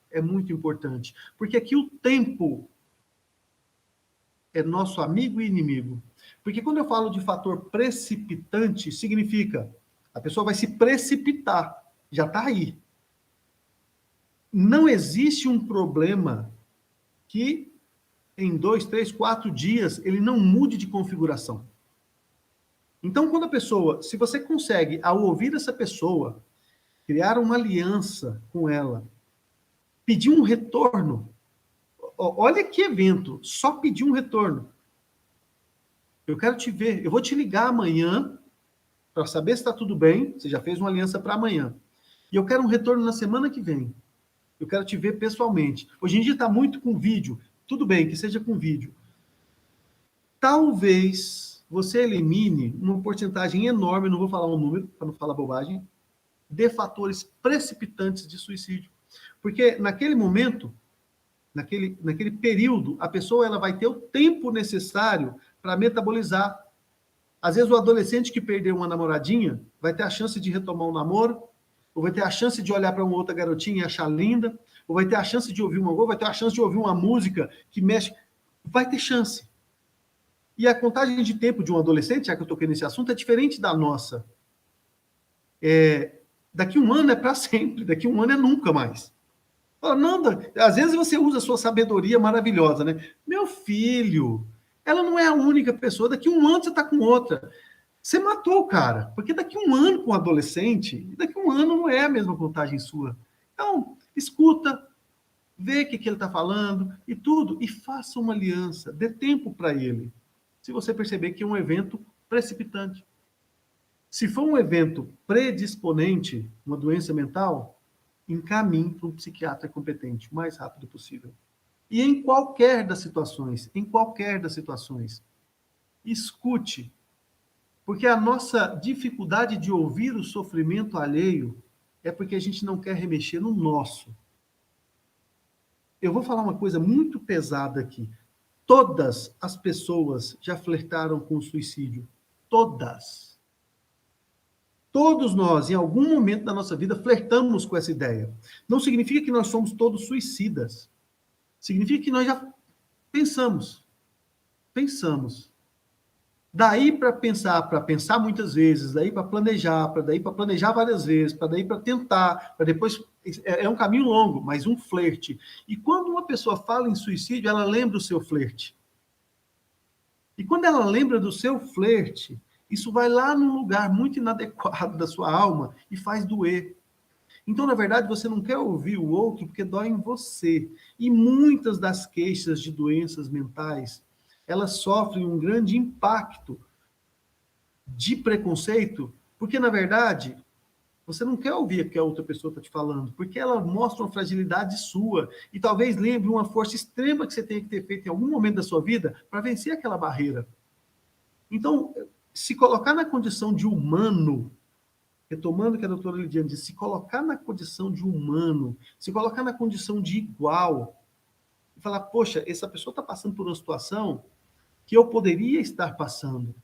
é muito importante, porque aqui o tempo é nosso amigo e inimigo. Porque quando eu falo de fator precipitante, significa a pessoa vai se precipitar, já está aí. Não existe um problema que em 2, 3, 4 dias ele não mude de configuração. Então, quando a pessoa, se você consegue, ao ouvir essa pessoa, criar uma aliança com ela, pedir um retorno, olha que evento, só pedir um retorno. Eu quero te ver, eu vou te ligar amanhã para saber se está tudo bem, você já fez uma aliança para amanhã. E eu quero um retorno na semana que vem. Eu quero te ver pessoalmente. Hoje em dia está muito com vídeo, tudo bem que seja com vídeo. Talvez você elimine uma porcentagem enorme, não vou falar um número, para não falar bobagem, de fatores precipitantes de suicídio. Porque naquele momento, naquele período, a pessoa ela vai ter o tempo necessário para metabolizar. Às vezes o adolescente que perdeu uma namoradinha vai ter a chance de retomar um namoro, ou vai ter a chance de olhar para uma outra garotinha e achar linda, ou vai ter a chance de ouvir vai ter a chance de ouvir uma música que mexe, vai ter chance. E a contagem de tempo de um adolescente, já que eu toquei nesse assunto, é diferente da nossa. Daqui um ano é para sempre, daqui um ano é nunca mais. Nanda, às vezes você usa a sua sabedoria maravilhosa, né? Meu filho, ela não é a única pessoa, daqui um ano você está com outra. Você matou o cara, porque daqui um ano com um adolescente, daqui um ano não é a mesma contagem sua. Então, escuta, vê o que ele está falando e tudo, e faça uma aliança, dê tempo para ele. Se você perceber que é um evento precipitante. Se for um evento predisponente, uma doença mental, encaminhe para um psiquiatra competente o mais rápido possível. E em qualquer das situações, escute, porque a nossa dificuldade de ouvir o sofrimento alheio é porque a gente não quer remexer no nosso. Eu vou falar uma coisa muito pesada aqui. Todas as pessoas já flertaram com o suicídio. Todas. Todos nós, em algum momento da nossa vida, flertamos com essa ideia. Não significa que nós somos todos suicidas. Significa que nós já pensamos. Daí para pensar muitas vezes, daí para planejar, várias vezes, para daí para tentar, para depois é um caminho longo, mas um flerte. E quando uma pessoa fala em suicídio, ela lembra o seu flerte. E quando ela lembra do seu flerte, isso vai lá num lugar muito inadequado da sua alma e faz doer. Então, na verdade, você não quer ouvir o outro porque dói em você. E muitas das queixas de doenças mentais, elas sofrem um grande impacto de preconceito, porque, na verdade, você não quer ouvir o que a outra pessoa está te falando, porque ela mostra uma fragilidade sua e talvez lembre uma força extrema que você tem que ter feito em algum momento da sua vida para vencer aquela barreira. Então, se colocar na condição de humano, retomando o que a doutora Lidiane disse, se colocar na condição de humano, se colocar na condição de igual, e falar, poxa, essa pessoa está passando por uma situação que eu poderia estar passando.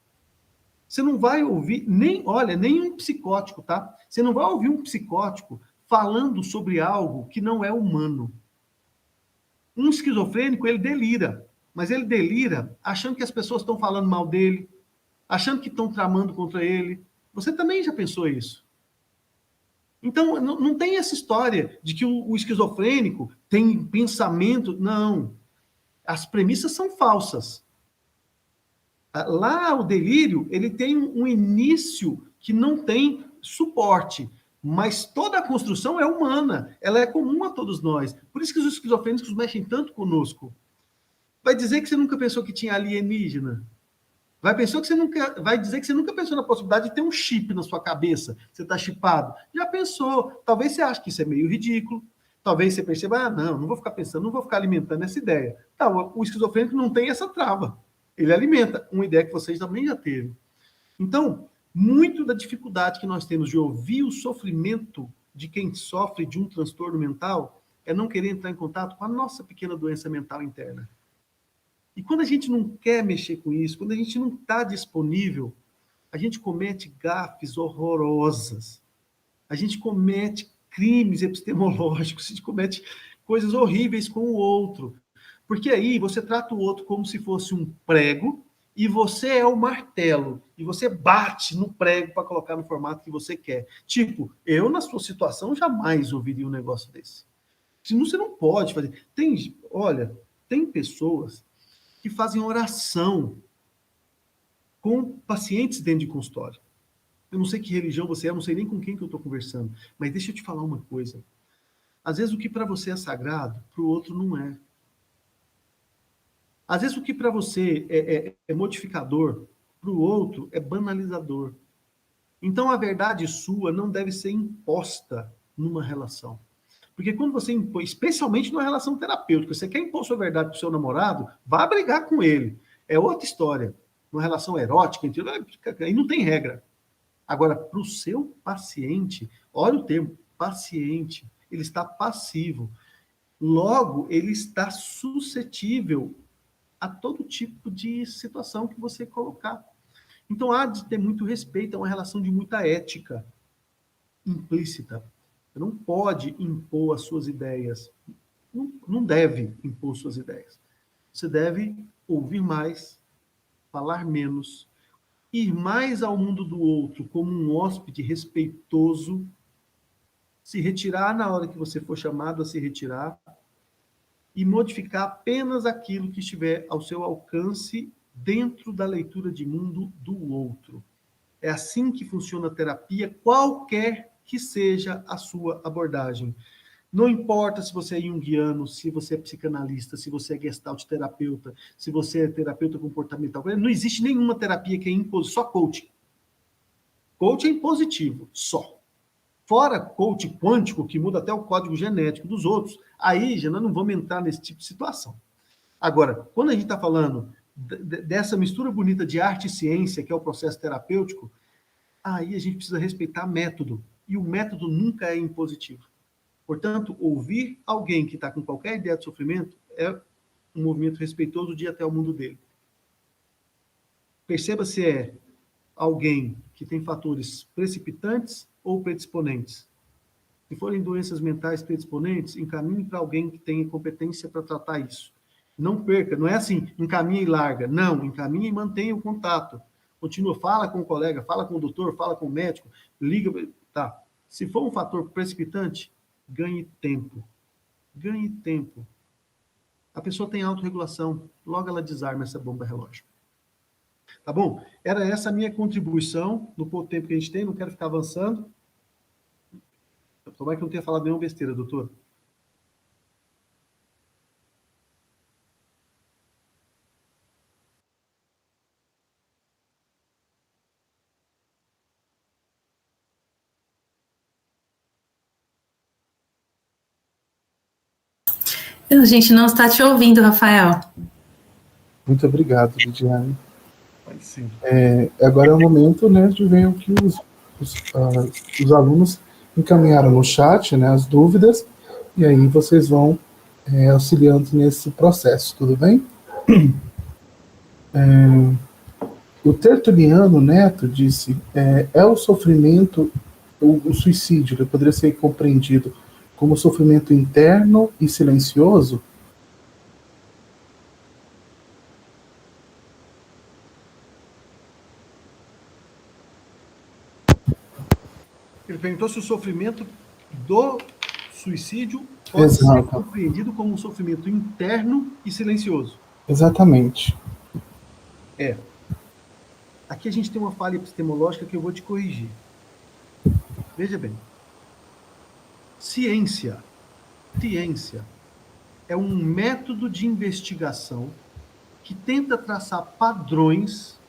Você não vai ouvir, nem um psicótico, tá? Você não vai ouvir um psicótico falando sobre algo que não é humano. Um esquizofrênico, ele delira, mas ele delira achando que as pessoas estão falando mal dele, achando que estão tramando contra ele. Você também já pensou isso? Então, não tem essa história de que o esquizofrênico tem pensamento. Não. As premissas são falsas. Lá, o delírio, ele tem um início que não tem suporte, mas toda a construção é humana, ela é comum a todos nós. Por isso que os esquizofrênicos mexem tanto conosco. Vai dizer que você nunca pensou que tinha alienígena? Vai dizer que você nunca pensou na possibilidade de ter um chip na sua cabeça, você está chipado? Já pensou? Talvez você ache que isso é meio ridículo, talvez você perceba, não vou ficar pensando, não vou ficar alimentando essa ideia. Tá, o esquizofrênico não tem essa trava. Ele alimenta uma ideia que vocês também já teve. Então, muito da dificuldade que nós temos de ouvir o sofrimento de quem sofre de um transtorno mental é não querer entrar em contato com a nossa pequena doença mental interna. E quando a gente não quer mexer com isso, quando a gente não está disponível, a gente comete gafes horrorosas. A gente comete crimes epistemológicos, a gente comete coisas horríveis com o outro. Porque aí você trata o outro como se fosse um prego e você é o martelo. E você bate no prego para colocar no formato que você quer. Tipo, eu, na sua situação, jamais ouviria um negócio desse. Senão você não pode fazer. Tem pessoas que fazem oração com pacientes dentro de consultório. Eu não sei que religião você é, eu não sei nem com quem que eu estou conversando, mas deixa eu te falar uma coisa. Às vezes o que para você é sagrado, para o outro não é. Às vezes o que para você é modificador, para o outro é banalizador. Então a verdade sua não deve ser imposta numa relação. Porque quando você impõe, especialmente numa relação terapêutica, você quer impor sua verdade para o seu namorado, vá brigar com ele. É outra história. Uma relação erótica, aí não tem regra. Agora, para o seu paciente, olha o termo, paciente, ele está passivo. Logo, ele está suscetível a todo tipo de situação que você colocar. Então, há de ter muito respeito, é uma relação de muita ética implícita. Você não pode impor as suas ideias. Não deve impor suas ideias. Você deve ouvir mais, falar menos, ir mais ao mundo do outro como um hóspede respeitoso, se retirar na hora que você for chamado a se retirar e modificar apenas aquilo que estiver ao seu alcance dentro da leitura de mundo do outro. É assim que funciona a terapia, qualquer que seja a sua abordagem. Não importa se você é junguiano, se você é psicanalista, se você é gestalt terapeuta, se você é terapeuta comportamental. Não existe nenhuma terapia que é imposto, só coaching. Coach é impositivo, só. Fora coach quântico, que muda até o código genético dos outros, aí já nós não vamos entrar nesse tipo de situação. Agora, quando a gente está falando dessa mistura bonita de arte e ciência, que é o processo terapêutico, aí a gente precisa respeitar método. E o método nunca é impositivo. Portanto, ouvir alguém que está com qualquer ideia de sofrimento é um movimento respeitoso de ir até o mundo dele. Perceba se é alguém que tem fatores precipitantes ou predisponentes. Se forem doenças mentais predisponentes, encaminhe para alguém que tenha competência para tratar isso. Não perca, não é assim, encaminha e larga. Não, encaminha e mantenha o contato. Continua, fala com o colega, fala com o doutor, fala com o médico, liga. Tá. Se for um fator precipitante, ganhe tempo. Ganhe tempo. A pessoa tem autorregulação, logo ela desarma essa bomba relógio. Tá bom? Era essa a minha contribuição, no pouco tempo que a gente tem, não quero ficar avançando. Tomara que eu não tenha falado nenhuma besteira, doutor. A gente não está te ouvindo, Rafael. Muito obrigado, Lidiane. Sim. Agora é o momento, né, de ver o que os alunos encaminharam no chat, né, as dúvidas, e aí vocês vão auxiliando nesse processo, tudo bem? O Tertuliano Neto disse, o sofrimento, o suicídio, ele poderia ser compreendido como sofrimento interno e silencioso? Ele perguntou se o sofrimento do suicídio pode ser compreendido como um sofrimento interno e silencioso. Exatamente. Aqui a gente tem uma falha epistemológica que eu vou te corrigir. Veja bem. Ciência é um método de investigação que tenta traçar padrões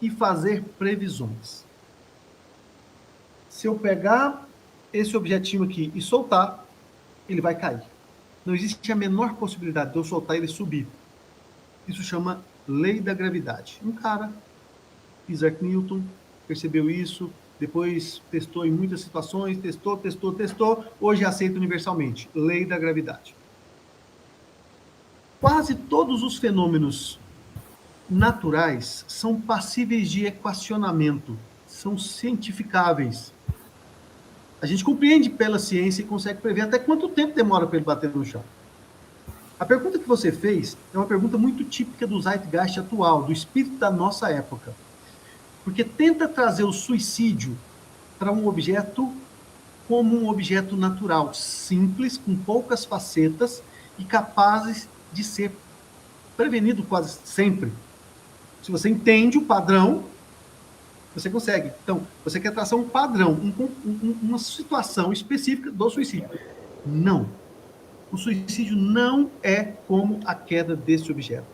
e fazer previsões. Se eu pegar esse objetinho aqui e soltar, ele vai cair. Não existe a menor possibilidade de eu soltar ele subir. Isso chama lei da gravidade. Um cara, Isaac Newton, percebeu isso, depois testou em muitas situações, testou, hoje é aceito universalmente. Lei da gravidade. Quase todos os fenômenos naturais são passíveis de equacionamento, são cientificáveis. A gente compreende pela ciência e consegue prever até quanto tempo demora para ele bater no chão. A pergunta que você fez é uma pergunta muito típica do zeitgeist atual, do espírito da nossa época. Porque tenta trazer o suicídio para um objeto como um objeto natural, simples, com poucas facetas e capazes de ser prevenido quase sempre. Se você entende o padrão, você consegue. Então, você quer traçar um padrão, uma situação específica do suicídio. Não. O suicídio não é como a queda desse objeto.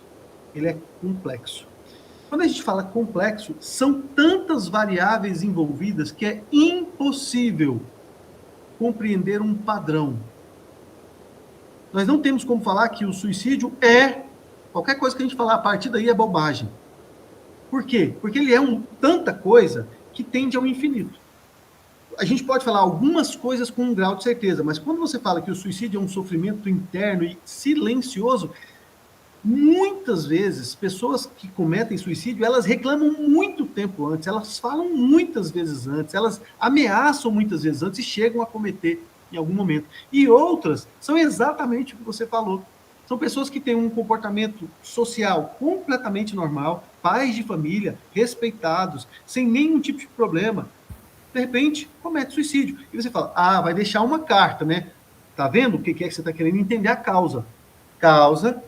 Ele é complexo. Quando a gente fala complexo, são tantas variáveis envolvidas que é impossível compreender um padrão. Nós não temos como falar que o suicídio é... Qualquer coisa que a gente falar a partir daí é bobagem. Por quê? Porque ele é tanta coisa que tende ao infinito. A gente pode falar algumas coisas com um grau de certeza, mas quando você fala que o suicídio é um sofrimento interno e silencioso, muitas vezes, pessoas que cometem suicídio, elas reclamam muito tempo antes, elas falam muitas vezes antes, elas ameaçam muitas vezes antes e chegam a cometer em algum momento. E outras são exatamente o que você falou. São pessoas que têm um comportamento social completamente normal, pais de família, respeitados, sem nenhum tipo de problema. De repente, comete suicídio. E você fala, vai deixar uma carta, né? Tá vendo o que é que você está querendo entender a causa? Causa,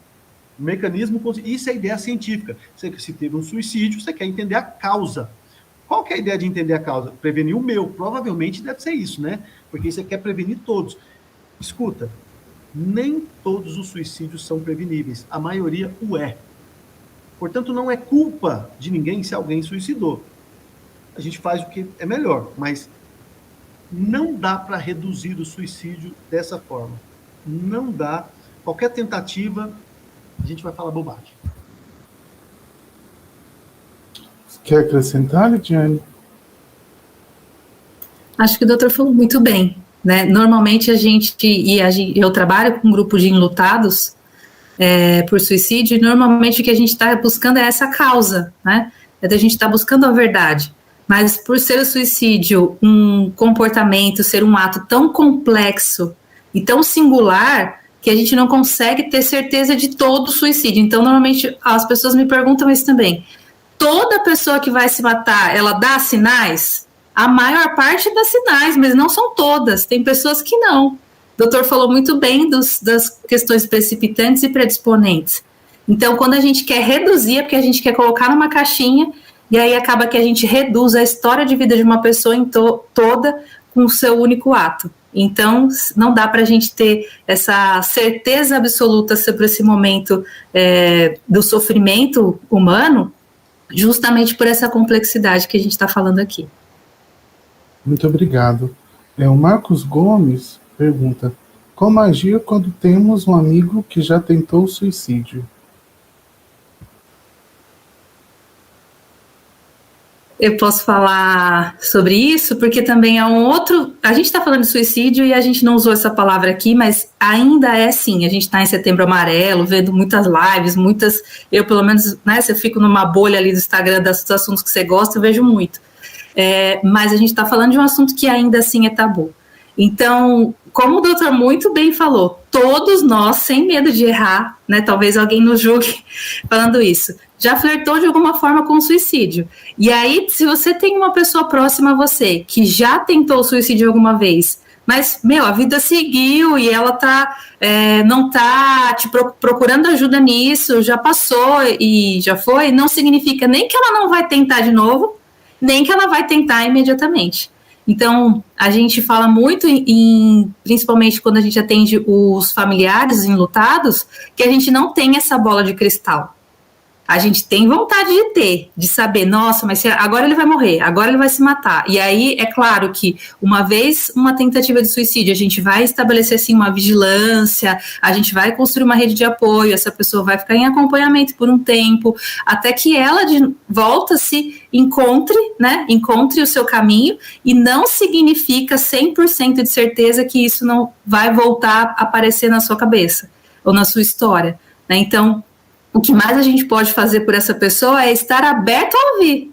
mecanismo, isso é a ideia científica. Se teve um suicídio, você quer entender a causa. Qual que é a ideia de entender a causa? Prevenir o meu. Provavelmente deve ser isso, né? Porque você quer prevenir todos. Escuta, nem todos os suicídios são preveníveis. A maioria o é. Portanto, não é culpa de ninguém se alguém suicidou. a gente faz o que é melhor, mas não dá para reduzir o suicídio dessa forma. Não dá. Qualquer tentativa, a gente vai falar bobagem. Quer acrescentar, Lidiane? Acho que o doutor falou muito bem, né? Normalmente eu trabalho com um grupo de enlutados por suicídio, e normalmente o que a gente está buscando é essa causa, né? A gente está buscando a verdade. Mas por ser o suicídio um comportamento, ser um ato tão complexo e tão singular, que a gente não consegue ter certeza de todo o suicídio. Então, normalmente, as pessoas me perguntam isso também. Toda pessoa que vai se matar, ela dá sinais? A maior parte dá sinais, mas não são todas. Tem pessoas que não. O doutor falou muito bem das questões precipitantes e predisponentes. Então, quando a gente quer reduzir, é porque a gente quer colocar numa caixinha, e aí acaba que a gente reduz a história de vida de uma pessoa toda com o seu único ato. Então, não dá para a gente ter essa certeza absoluta sobre esse momento do sofrimento humano, justamente por essa complexidade que a gente está falando aqui. Muito obrigado. O Marcos Gomes pergunta: como agir quando temos um amigo que já tentou suicídio? Eu posso falar sobre isso, porque também é um outro... A gente está falando de suicídio e a gente não usou essa palavra aqui, mas ainda é sim. A gente está em Setembro Amarelo, vendo muitas lives, eu, pelo menos, né, se eu fico numa bolha ali do Instagram dos assuntos que você gosta, eu vejo muito. Mas a gente está falando de um assunto que ainda assim é tabu. Então, como o doutor muito bem falou, todos nós, sem medo de errar, né, talvez alguém nos julgue falando isso, já flertou de alguma forma com o suicídio. E aí, se você tem uma pessoa próxima a você que já tentou suicídio alguma vez, mas, a vida seguiu e ela não tá te procurando ajuda nisso, já passou e já foi, não significa nem que ela não vai tentar de novo, nem que ela vai tentar imediatamente. Então, a gente fala muito, principalmente quando a gente atende os familiares enlutados, que a gente não tem essa bola de cristal. A gente tem vontade de saber, nossa, mas agora ele vai morrer, agora ele vai se matar. E aí, é claro que uma vez uma tentativa de suicídio, a gente vai estabelecer, assim, uma vigilância, a gente vai construir uma rede de apoio, essa pessoa vai ficar em acompanhamento por um tempo, até que ela de volta se encontre o seu caminho, e não significa 100% de certeza que isso não vai voltar a aparecer na sua cabeça, ou na sua história, né? Então, o que mais a gente pode fazer por essa pessoa é estar aberto a ouvir.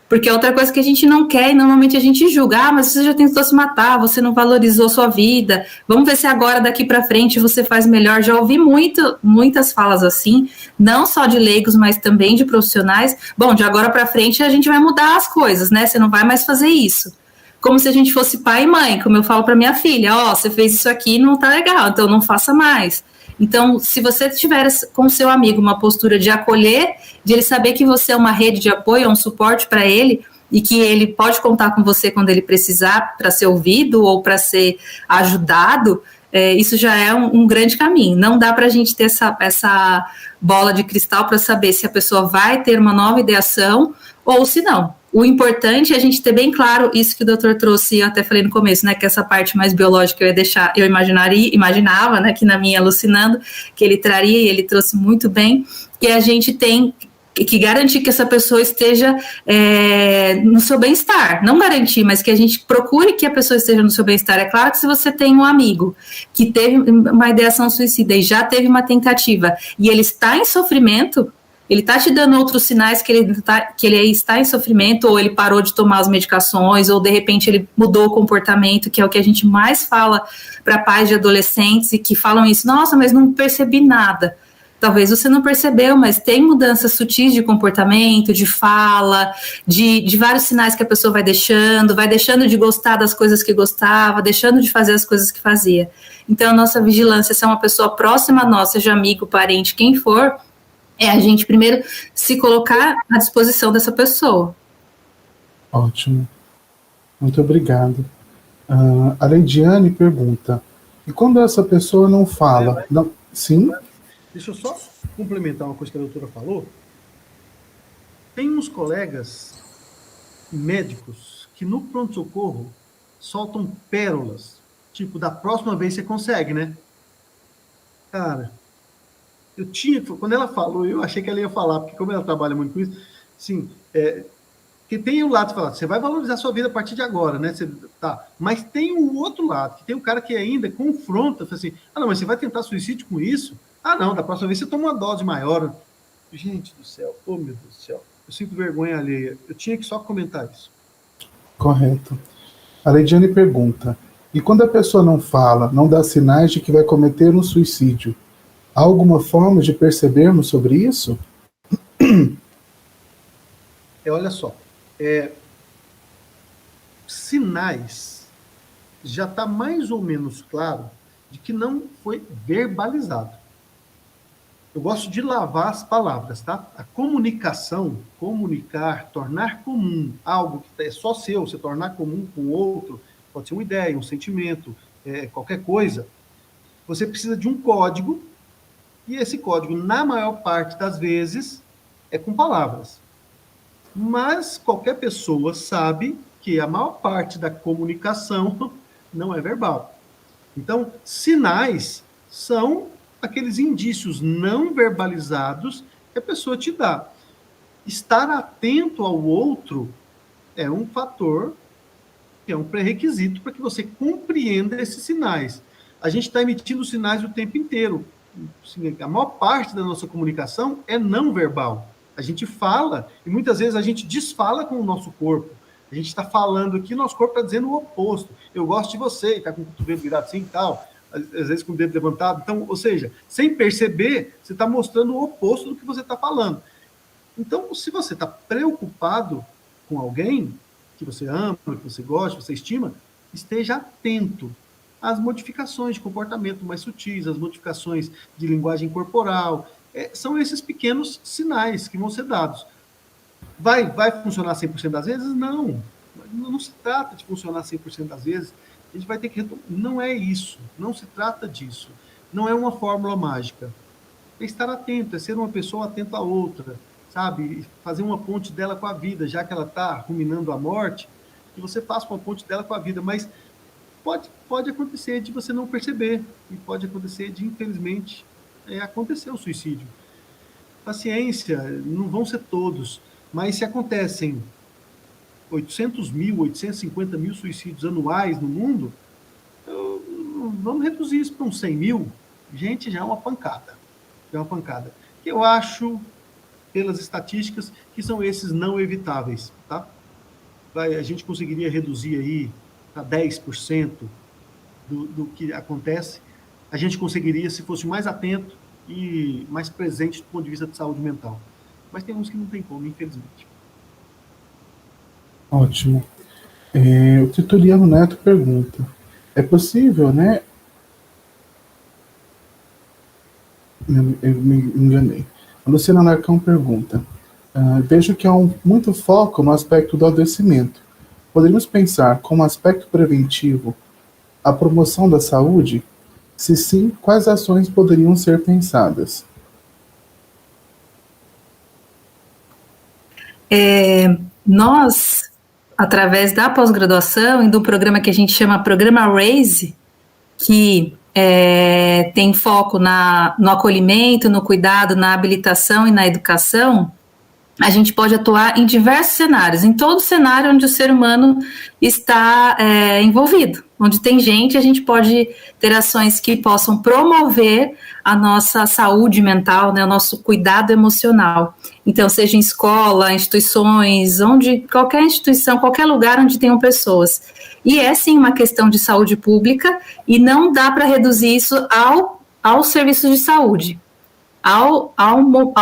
Porque é outra coisa que a gente não quer e normalmente a gente julga. Mas você já tentou se matar, você não valorizou sua vida. Vamos ver se agora, daqui para frente, você faz melhor. Já ouvi muitas falas assim, não só de leigos, mas também de profissionais. Bom, de agora para frente a gente vai mudar as coisas, né? Você não vai mais fazer isso. Como se a gente fosse pai e mãe, como eu falo para minha filha. Você fez isso aqui, não tá legal, então não faça mais. Então, se você tiver com o seu amigo uma postura de acolher, de ele saber que você é uma rede de apoio, um suporte para ele, e que ele pode contar com você quando ele precisar para ser ouvido ou para ser ajudado, isso já é um grande caminho. Não dá para a gente ter essa bola de cristal para saber se a pessoa vai ter uma nova ideação ou se não. O importante é a gente ter bem claro isso que o doutor trouxe, eu até falei no começo, né, que essa parte mais biológica eu imaginava, né, que na minha alucinando, que ele traria, e ele trouxe muito bem, que a gente tem que garantir que essa pessoa esteja no seu bem-estar, não garantir, mas que a gente procure que a pessoa esteja no seu bem-estar. É claro que se você tem um amigo que teve uma ideação suicida e já teve uma tentativa, e ele está em sofrimento, ele está te dando outros sinais que ele está em sofrimento, ou ele parou de tomar as medicações, ou de repente ele mudou o comportamento, que é o que a gente mais fala para pais de adolescentes e que falam isso, nossa, mas não percebi nada. Talvez você não percebeu, mas tem mudanças sutis de comportamento, de fala, de vários sinais que a pessoa vai deixando de gostar das coisas que gostava, deixando de fazer as coisas que fazia. Então, a nossa vigilância, se é uma pessoa próxima a nós, seja amigo, parente, quem for, é a gente primeiro se colocar à disposição dessa pessoa. Ótimo. Muito obrigado. A Leidiane pergunta: e quando essa pessoa não fala? Não, sim? Deixa eu só complementar uma coisa que a doutora falou. Tem uns colegas médicos que no pronto-socorro soltam pérolas, tipo, da próxima vez você consegue, né? Cara, quando ela falou, eu achei que ela ia falar, porque como ela trabalha muito com isso, assim, que tem o lado de falar, você vai valorizar a sua vida a partir de agora, né? Mas tem o outro lado, que tem o cara que ainda confronta, fala assim, não, mas você vai tentar suicídio com isso? Não, da próxima vez você toma uma dose maior. Gente do céu, oh meu Deus do céu, eu sinto vergonha alheia, eu tinha que só comentar isso. Correto. A Leidiane pergunta, e quando a pessoa não fala, não dá sinais de que vai cometer um suicídio, há alguma forma de percebermos sobre isso? Olha só, sinais, já está mais ou menos claro de que não foi verbalizado. Eu gosto de lavar as palavras, tá? A comunicação, comunicar, tornar comum algo que é só seu, você tornar comum com o outro, pode ser uma ideia, um sentimento, qualquer coisa. Você precisa de um código, e esse código, na maior parte das vezes, é com palavras. Mas qualquer pessoa sabe que a maior parte da comunicação não é verbal. Então, sinais são aqueles indícios não verbalizados que a pessoa te dá. Estar atento ao outro é um fator, é um pré-requisito para que você compreenda esses sinais. A gente está emitindo sinais o tempo inteiro. A maior parte da nossa comunicação é não verbal. A gente fala, e muitas vezes a gente desfala com o nosso corpo. A gente está falando aqui, nosso corpo está dizendo o oposto. Eu gosto de você, está com o cotovelo virado assim e tal, às vezes com o dedo levantado. Então, ou seja, sem perceber, você está mostrando o oposto do que você está falando. Então, se você está preocupado com alguém que você ama, que você gosta, que você estima, esteja atento às modificações de comportamento mais sutis, às modificações de linguagem corporal. São esses pequenos sinais que vão ser dados. Vai funcionar 100% das vezes? Não. Não se trata de funcionar 100% das vezes. A gente vai ter que retomar. Não é isso. Não se trata disso. Não é uma fórmula mágica. É estar atento, é ser uma pessoa atenta à outra, sabe? Fazer uma ponte dela com a vida, já que ela está ruminando a morte, que você faça uma ponte dela com a vida. Mas pode acontecer de você não perceber. E pode acontecer de, infelizmente, acontecer o suicídio. Paciência, não vão ser todos, mas se acontecem 800 mil, 850 mil suicídios anuais no mundo, vamos reduzir isso para uns 100 mil. Gente, já é uma pancada. Já é uma pancada. Eu acho, pelas estatísticas, que são esses não evitáveis. Tá? A gente conseguiria reduzir aí para 10% do que acontece. A gente conseguiria se fosse mais atento e mais presente do ponto de vista de saúde mental. Mas tem uns que não tem como, infelizmente. Ótimo. O Tituliano Neto pergunta, é possível, né? Eu me enganei. A Luciana Larcão pergunta, vejo que há muito foco no aspecto do adoecimento. Poderíamos pensar como aspecto preventivo a promoção da saúde? Se sim, quais ações poderiam ser pensadas? Nós, através da pós-graduação e do programa que a gente chama Programa RAISE, que tem foco no acolhimento, no cuidado, na habilitação e na educação, a gente pode atuar em diversos cenários, em todo cenário onde o ser humano está envolvido. Onde tem gente, a gente pode ter ações que possam promover a nossa saúde mental, né, o nosso cuidado emocional. Então, seja em escola, instituições, qualquer instituição, qualquer lugar onde tenham pessoas. E é, sim, uma questão de saúde pública e não dá para reduzir isso ao serviço de saúde. Ao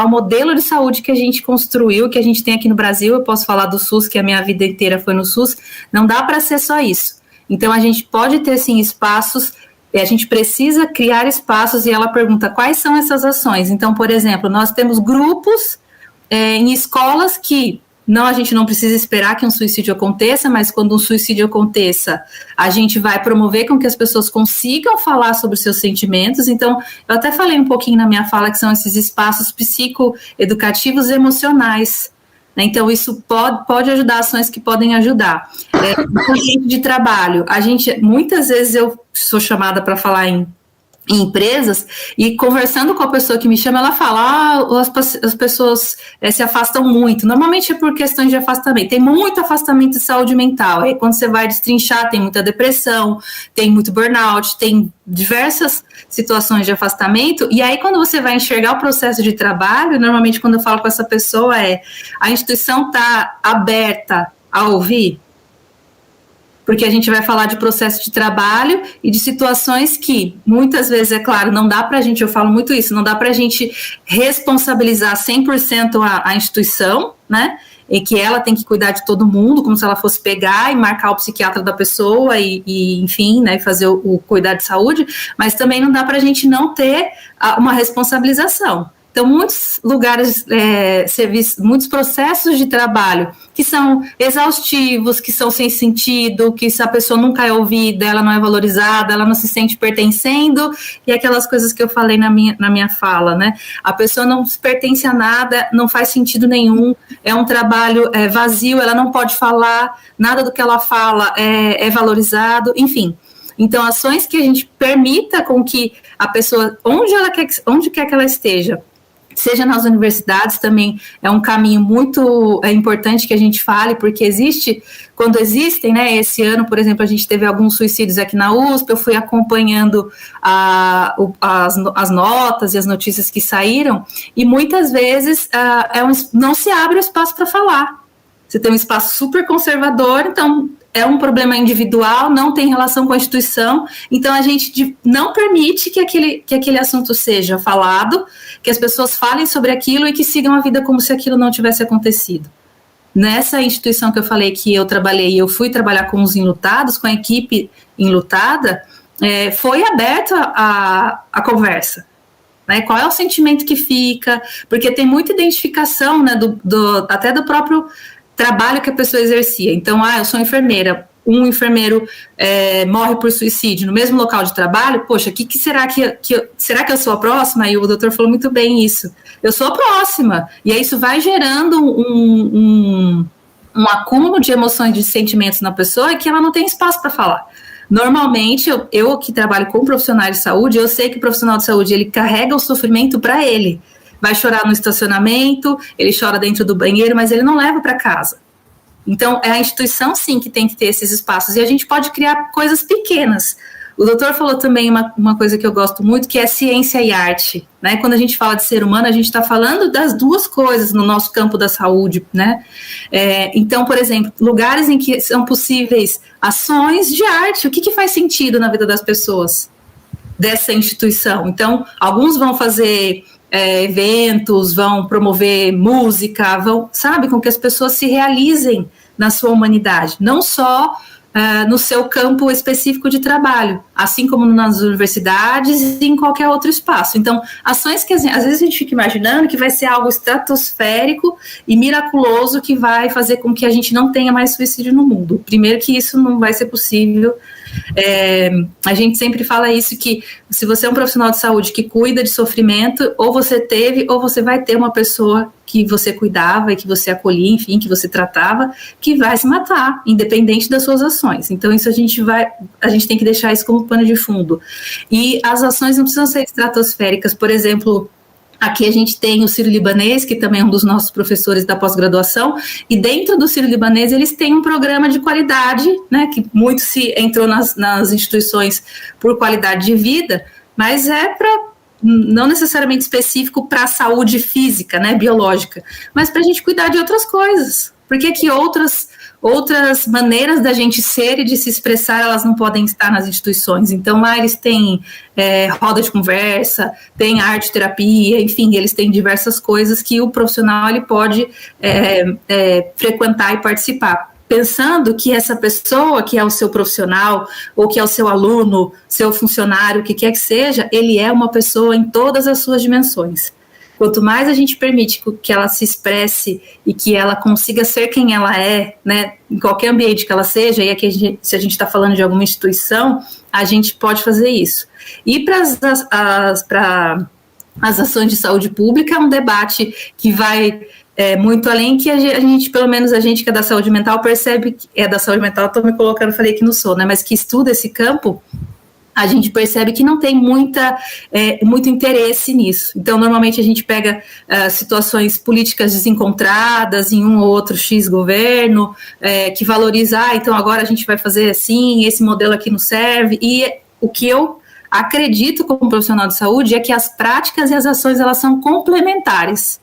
modelo de saúde que a gente construiu, que a gente tem aqui no Brasil. Eu posso falar do SUS, que a minha vida inteira foi no SUS, não dá para ser só isso. Então, a gente pode ter, sim, espaços, a gente precisa criar espaços, e ela pergunta quais são essas ações. Então, por exemplo, nós temos grupos em escolas que a gente não precisa esperar que um suicídio aconteça, mas quando um suicídio aconteça, a gente vai promover com que as pessoas consigam falar sobre os seus sentimentos. Então, eu até falei um pouquinho na minha fala que são esses espaços psicoeducativos e emocionais, né? Então, isso pode ajudar, ações que podem ajudar. No ambiente de trabalho, muitas vezes eu sou chamada para falar em empresas, e conversando com a pessoa que me chama, ela fala, as pessoas se afastam muito, normalmente é por questões de afastamento, tem muito afastamento de saúde mental, aí quando você vai destrinchar, tem muita depressão, tem muito burnout, tem diversas situações de afastamento, e aí quando você vai enxergar o processo de trabalho, normalmente quando eu falo com essa pessoa a instituição está aberta a ouvir? Porque a gente vai falar de processo de trabalho e de situações que, muitas vezes, é claro, não dá para a gente, eu falo muito isso, não dá para a gente responsabilizar 100% a instituição, né, e que ela tem que cuidar de todo mundo, como se ela fosse pegar e marcar o psiquiatra da pessoa e enfim, né, fazer o cuidar de saúde, mas também não dá para a gente não ter uma responsabilização. Então, muitos lugares, muitos processos de trabalho que são exaustivos, que são sem sentido, que se a pessoa nunca é ouvida, ela não é valorizada, ela não se sente pertencendo, e aquelas coisas que eu falei na minha fala, né? A pessoa não se pertence a nada, não faz sentido nenhum, é um trabalho vazio, ela não pode falar, nada do que ela fala é valorizado, enfim. Então, ações que a gente permita com que a pessoa, onde quer que ela esteja, seja nas universidades, também é um caminho muito importante que a gente fale, porque quando existem, né, esse ano, por exemplo, a gente teve alguns suicídios aqui na USP, eu fui acompanhando as notas e as notícias que saíram, e muitas vezes não se abre o espaço para falar. Você tem um espaço super conservador, então é um problema individual, não tem relação com a instituição, então a gente não permite que aquele assunto seja falado, que as pessoas falem sobre aquilo e que sigam a vida como se aquilo não tivesse acontecido. Nessa instituição que eu falei que eu trabalhei, eu fui trabalhar com os enlutados, com a equipe enlutada, foi aberta a conversa. Né, qual é o sentimento que fica, porque tem muita identificação, né, até do próprio trabalho que a pessoa exercia. Então, eu sou enfermeira, um enfermeiro morre por suicídio no mesmo local de trabalho, poxa, será que eu sou a próxima? E o doutor falou muito bem isso, eu sou a próxima, e aí isso vai gerando um acúmulo de emoções, de sentimentos na pessoa, e que ela não tem espaço para falar. Normalmente, eu que trabalho com profissionais de saúde, eu sei que o profissional de saúde, ele carrega o sofrimento para ele, vai chorar no estacionamento, ele chora dentro do banheiro, mas ele não leva para casa. Então, é a instituição, sim, que tem que ter esses espaços, e a gente pode criar coisas pequenas. O doutor falou também uma coisa que eu gosto muito, que é ciência e arte, né? Quando a gente fala de ser humano, a gente está falando das duas coisas no nosso campo da saúde, né? Então, por exemplo, lugares em que são possíveis ações de arte, o que faz sentido na vida das pessoas dessa instituição? Então, alguns vão fazer eventos, vão promover música, com que as pessoas se realizem na sua humanidade, não só no seu campo específico de trabalho, assim como nas universidades e em qualquer outro espaço. Então, ações que às vezes a gente fica imaginando que vai ser algo estratosférico e miraculoso que vai fazer com que a gente não tenha mais suicídio no mundo. Primeiro que isso não vai ser possível. A gente sempre fala isso, que se você é um profissional de saúde que cuida de sofrimento, ou você teve, ou você vai ter uma pessoa que você cuidava e que você acolhia, enfim, que você tratava, que vai se matar, independente das suas ações. Então isso a gente tem que deixar isso como pano de fundo. E as ações não precisam ser estratosféricas. Por exemplo, aqui a gente tem o Sírio-Libanês, que também é um dos nossos professores da pós-graduação, e dentro do Sírio-Libanês eles têm um programa de qualidade, né, que muito se entrou nas instituições por qualidade de vida, mas não necessariamente específico para a saúde física, né, biológica, mas para a gente cuidar de outras coisas. Por que outras maneiras da gente ser e de se expressar, elas não podem estar nas instituições? Então, lá eles têm roda de conversa, tem arte terapia, enfim, eles têm diversas coisas que o profissional ele pode frequentar e participar, pensando que essa pessoa que é o seu profissional, ou que é o seu aluno, seu funcionário, o que quer que seja, ele é uma pessoa em todas as suas dimensões. Quanto mais a gente permite que ela se expresse e que ela consiga ser quem ela é, né, em qualquer ambiente que ela seja, e aqui se a gente está falando de alguma instituição, a gente pode fazer isso. E para as ações de saúde pública, é um debate que vai muito além que a gente, pelo menos a gente que é da saúde mental, percebe que é da saúde mental, estou me colocando, falei que não sou, né, mas que estuda esse campo, a gente percebe que não tem muito interesse nisso. Então, normalmente a gente pega situações políticas desencontradas em um ou outro X governo, que valoriza, então agora a gente vai fazer assim, esse modelo aqui não serve, e o que eu acredito como profissional de saúde é que as práticas e as ações, elas são complementares.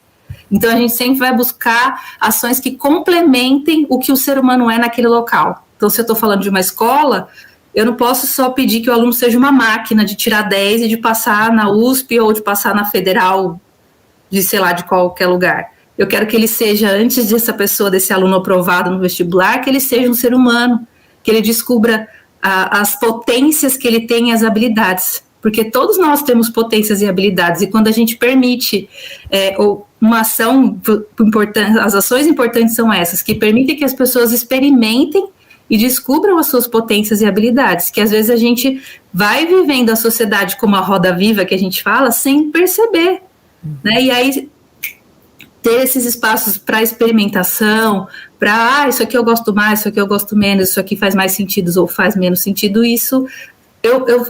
Então, a gente sempre vai buscar ações que complementem o que o ser humano é naquele local. Então, se eu estou falando de uma escola, eu não posso só pedir que o aluno seja uma máquina de tirar 10 e de passar na USP ou de passar na Federal, de sei lá, de qualquer lugar. Eu quero que ele seja, antes dessa pessoa, desse aluno aprovado no vestibular, que ele seja um ser humano, que ele descubra as potências que ele tem e as habilidades. Porque todos nós temos potências e habilidades, e quando a gente permite uma ação importante, as ações importantes são essas, que permitem que as pessoas experimentem e descubram as suas potências e habilidades, que às vezes a gente vai vivendo a sociedade como a roda viva que a gente fala, sem perceber, né? E aí ter esses espaços para experimentação, para, isso aqui eu gosto mais, isso aqui eu gosto menos, isso aqui faz mais sentido ou faz menos sentido, isso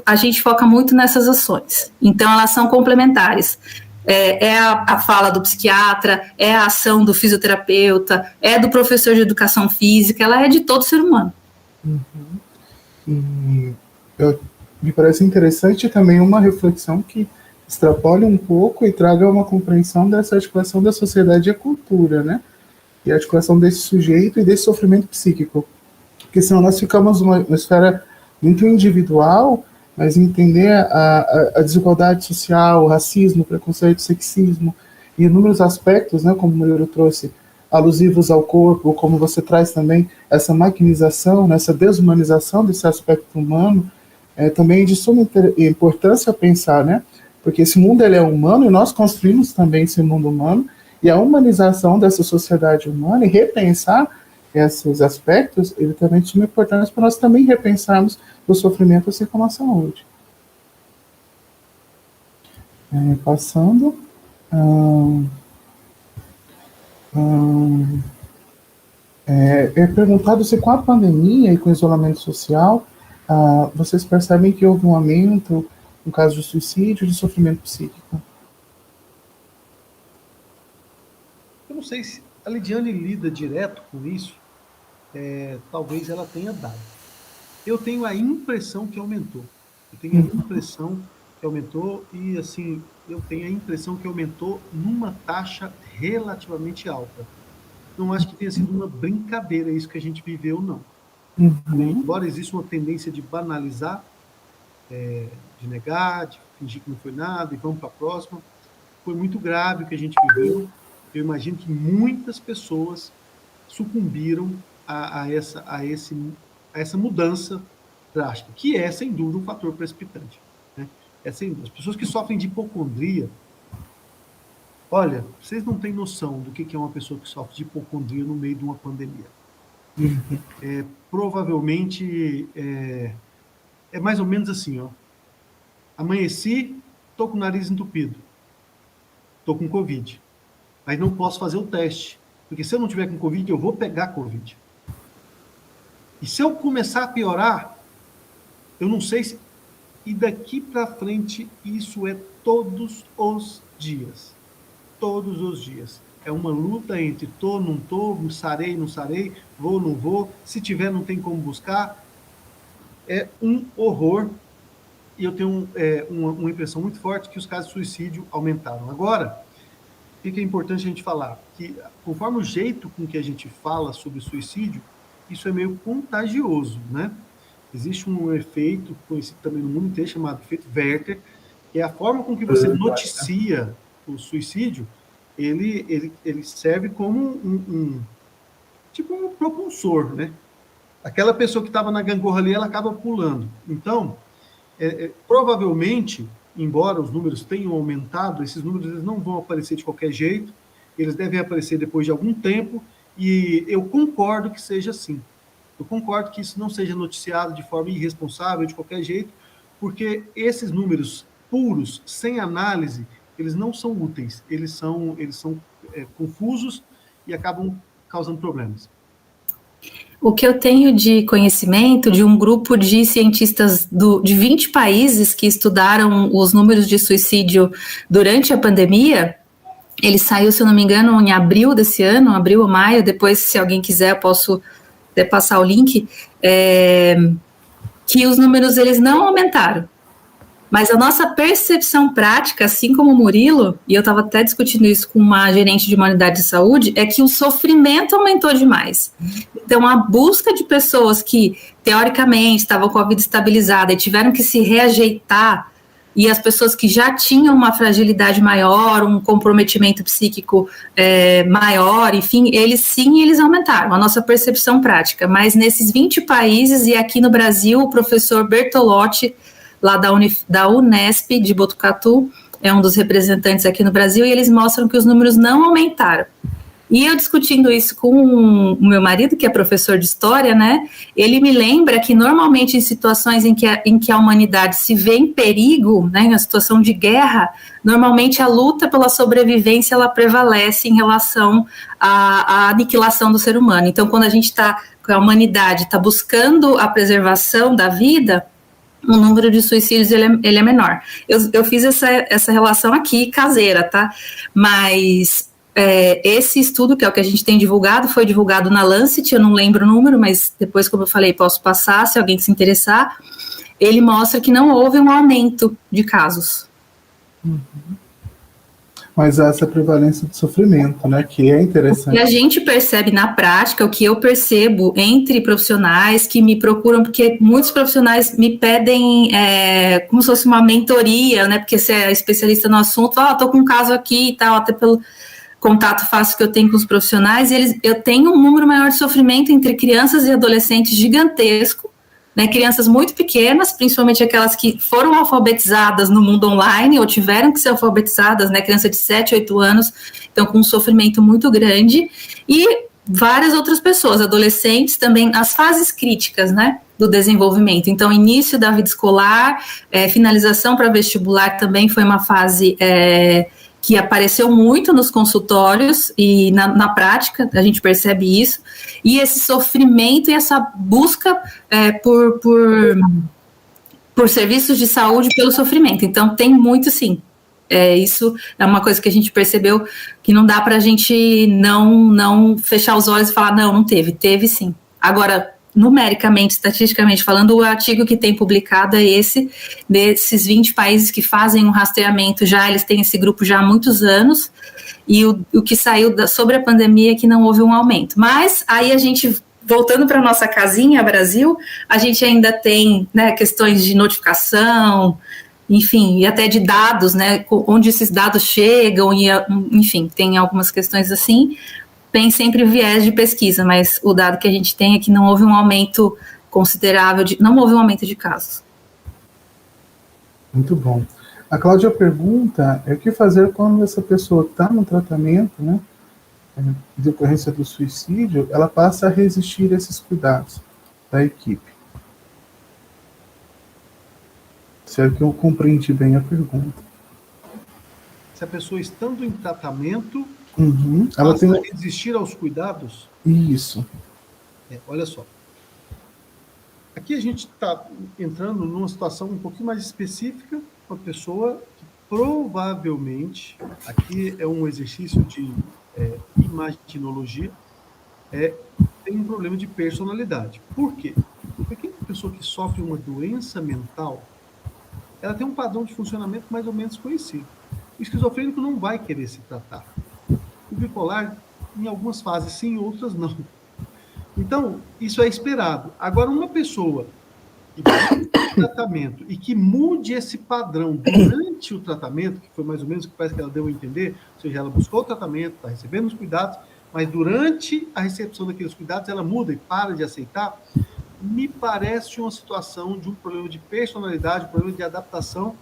a gente foca muito nessas ações. Então, elas são complementares. A fala do psiquiatra, é a ação do fisioterapeuta, é do professor de educação física, ela é de todo ser humano. Uhum. Me parece interessante também uma reflexão que extrapole um pouco e traga uma compreensão dessa articulação da sociedade e a cultura, né? E a articulação desse sujeito e desse sofrimento psíquico. Porque senão nós ficamos numa esfera muito individual, mas entender a desigualdade social, o racismo, o preconceito, o sexismo, e inúmeros aspectos, né, como o Murilo trouxe, alusivos ao corpo, como você traz também essa maquinização, né, essa desumanização desse aspecto humano, também de suma importância pensar, né, porque esse mundo ele é humano e nós construímos também esse mundo humano, e a humanização dessa sociedade humana e repensar esses aspectos, ele também de suma importância para nós também repensarmos o sofrimento assim como a saúde. Passando. É perguntado se com a pandemia e com o isolamento social, vocês percebem que houve um aumento no caso de suicídio e de sofrimento psíquico? Eu não sei se a Lidiane lida direto com isso, talvez ela tenha dado. Eu tenho a impressão que aumentou. Eu tenho a impressão que aumentou e, assim, eu tenho a impressão que aumentou numa taxa relativamente alta. Não acho que tenha sido uma brincadeira isso que a gente viveu, não. Embora exista uma tendência de banalizar, de negar, de fingir que não foi nada e vamos para a próxima, foi muito grave o que a gente viveu. Eu imagino que muitas pessoas sucumbiram a essa mudança drástica, que é, sem dúvida, um fator precipitante. Né? As pessoas que sofrem de hipocondria, olha, vocês não têm noção do que é uma pessoa que sofre de hipocondria no meio de uma pandemia. Provavelmente, é mais ou menos assim, ó. Amanheci, estou com o nariz entupido, estou com Covid, mas não posso fazer o teste, porque se eu não tiver com Covid, eu vou pegar Covid. E se eu começar a piorar, eu não sei se... E daqui para frente, isso é todos os dias. Todos os dias. É uma luta entre tô, não tô, sarei, não sarei, vou, não vou, se tiver, não tem como buscar. É um horror. E eu tenho uma impressão muito forte que os casos de suicídio aumentaram. Agora, o que é importante a gente falar? Que conforme o jeito com que a gente fala sobre suicídio, isso é meio contagioso, né? Existe um efeito conhecido também no mundo inteiro chamado efeito Werther, que é a forma com que você noticia o suicídio, ele serve como tipo um propulsor, né? Aquela pessoa que estava na gangorra ali, ela acaba pulando. Então, provavelmente, embora os números tenham aumentado, esses números eles não vão aparecer de qualquer jeito, eles devem aparecer depois de algum tempo, e eu concordo que seja assim. Eu concordo que isso não seja noticiado de forma irresponsável, de qualquer jeito, porque esses números puros, sem análise, eles não são úteis, eles são confusos e acabam causando problemas. O que eu tenho de conhecimento de um grupo de cientistas de 20 países que estudaram os números de suicídio durante a pandemia, ele saiu, se eu não me engano, em abril desse ano, abril ou maio, depois, se alguém quiser, eu posso até passar o link, que os números eles não aumentaram. Mas a nossa percepção prática, assim como o Murilo, e eu estava até discutindo isso com uma gerente de uma unidade de saúde, é que o sofrimento aumentou demais. Então, a busca de pessoas que, teoricamente, estavam com a vida estabilizada e tiveram que se reajeitar, e as pessoas que já tinham uma fragilidade maior, um comprometimento psíquico maior, enfim, eles aumentaram a nossa percepção prática. Mas nesses 20 países, e aqui no Brasil, o professor Bertolotti, lá da Unesp de Botucatu, é um dos representantes aqui no Brasil, e eles mostram que os números não aumentaram. E eu discutindo isso com o meu marido, que é professor de história, né, ele me lembra que normalmente em situações em que a humanidade se vê em perigo, né, em uma situação de guerra, normalmente a luta pela sobrevivência ela prevalece em relação à aniquilação do ser humano. Então, quando a humanidade está buscando a preservação da vida, o número de suicídios ele é menor. Eu fiz essa relação aqui, caseira, tá? Mas esse estudo, que é o que a gente tem divulgado, foi divulgado na Lancet, eu não lembro o número, mas depois, como eu falei, posso passar, se alguém se interessar. Ele mostra que não houve um aumento de casos. Uhum. Mas há essa prevalência de sofrimento, né, que é interessante. E a gente percebe na prática, o que eu percebo entre profissionais que me procuram, porque muitos profissionais me pedem como se fosse uma mentoria, né, porque você é especialista no assunto, estou com um caso aqui e tal, até pelo contato fácil que eu tenho com os profissionais, e eu tenho um número maior de sofrimento entre crianças e adolescentes gigantesco, né, crianças muito pequenas, principalmente aquelas que foram alfabetizadas no mundo online ou tiveram que ser alfabetizadas, né, criança de 7, 8 anos, então com um sofrimento muito grande, e várias outras pessoas, adolescentes também, as fases críticas, né, do desenvolvimento. Então, início da vida escolar, finalização para vestibular também foi uma fase que apareceu muito nos consultórios e na prática, a gente percebe isso, e esse sofrimento e essa busca por serviços de saúde pelo sofrimento. Então, tem muito, sim. Isso é uma coisa que a gente percebeu que não dá para a gente não fechar os olhos e falar, não teve sim. Agora, numericamente, estatisticamente falando, o artigo que tem publicado é desses 20 países que fazem um rastreamento já, eles têm esse grupo já há muitos anos, e o que saiu sobre a pandemia é que não houve um aumento. Mas aí a gente, voltando para a nossa casinha, Brasil, a gente ainda tem, né, questões de notificação, enfim, e até de dados, né, onde esses dados chegam, e, enfim, tem algumas questões assim. Tem sempre viés de pesquisa, mas o dado que a gente tem é que não houve um aumento considerável, não houve um aumento de casos. Muito bom. A Cláudia pergunta o que fazer quando essa pessoa está no tratamento, né, de decorrência do suicídio, ela passa a resistir a esses cuidados da equipe. Será que eu compreendi bem a pergunta? Se a pessoa estando em tratamento, ela tem que resistir aos cuidados? Isso. Olha só. Aqui a gente está entrando numa situação um pouquinho mais específica, uma pessoa que provavelmente, aqui é um exercício de imaginologia, tem um problema de personalidade. Por quê? Porque a pessoa que sofre uma doença mental, ela tem um padrão de funcionamento mais ou menos conhecido. O esquizofrênico não vai querer se tratar. O bipolar, em algumas fases sim, em outras não. Então, isso é esperado. Agora, uma pessoa que tem tratamento e que mude esse padrão durante o tratamento, que foi mais ou menos o que parece que ela deu a entender, ou seja, ela buscou o tratamento, está recebendo os cuidados, mas durante a recepção daqueles cuidados ela muda e para de aceitar, me parece uma situação de um problema de personalidade, um problema de adaptação,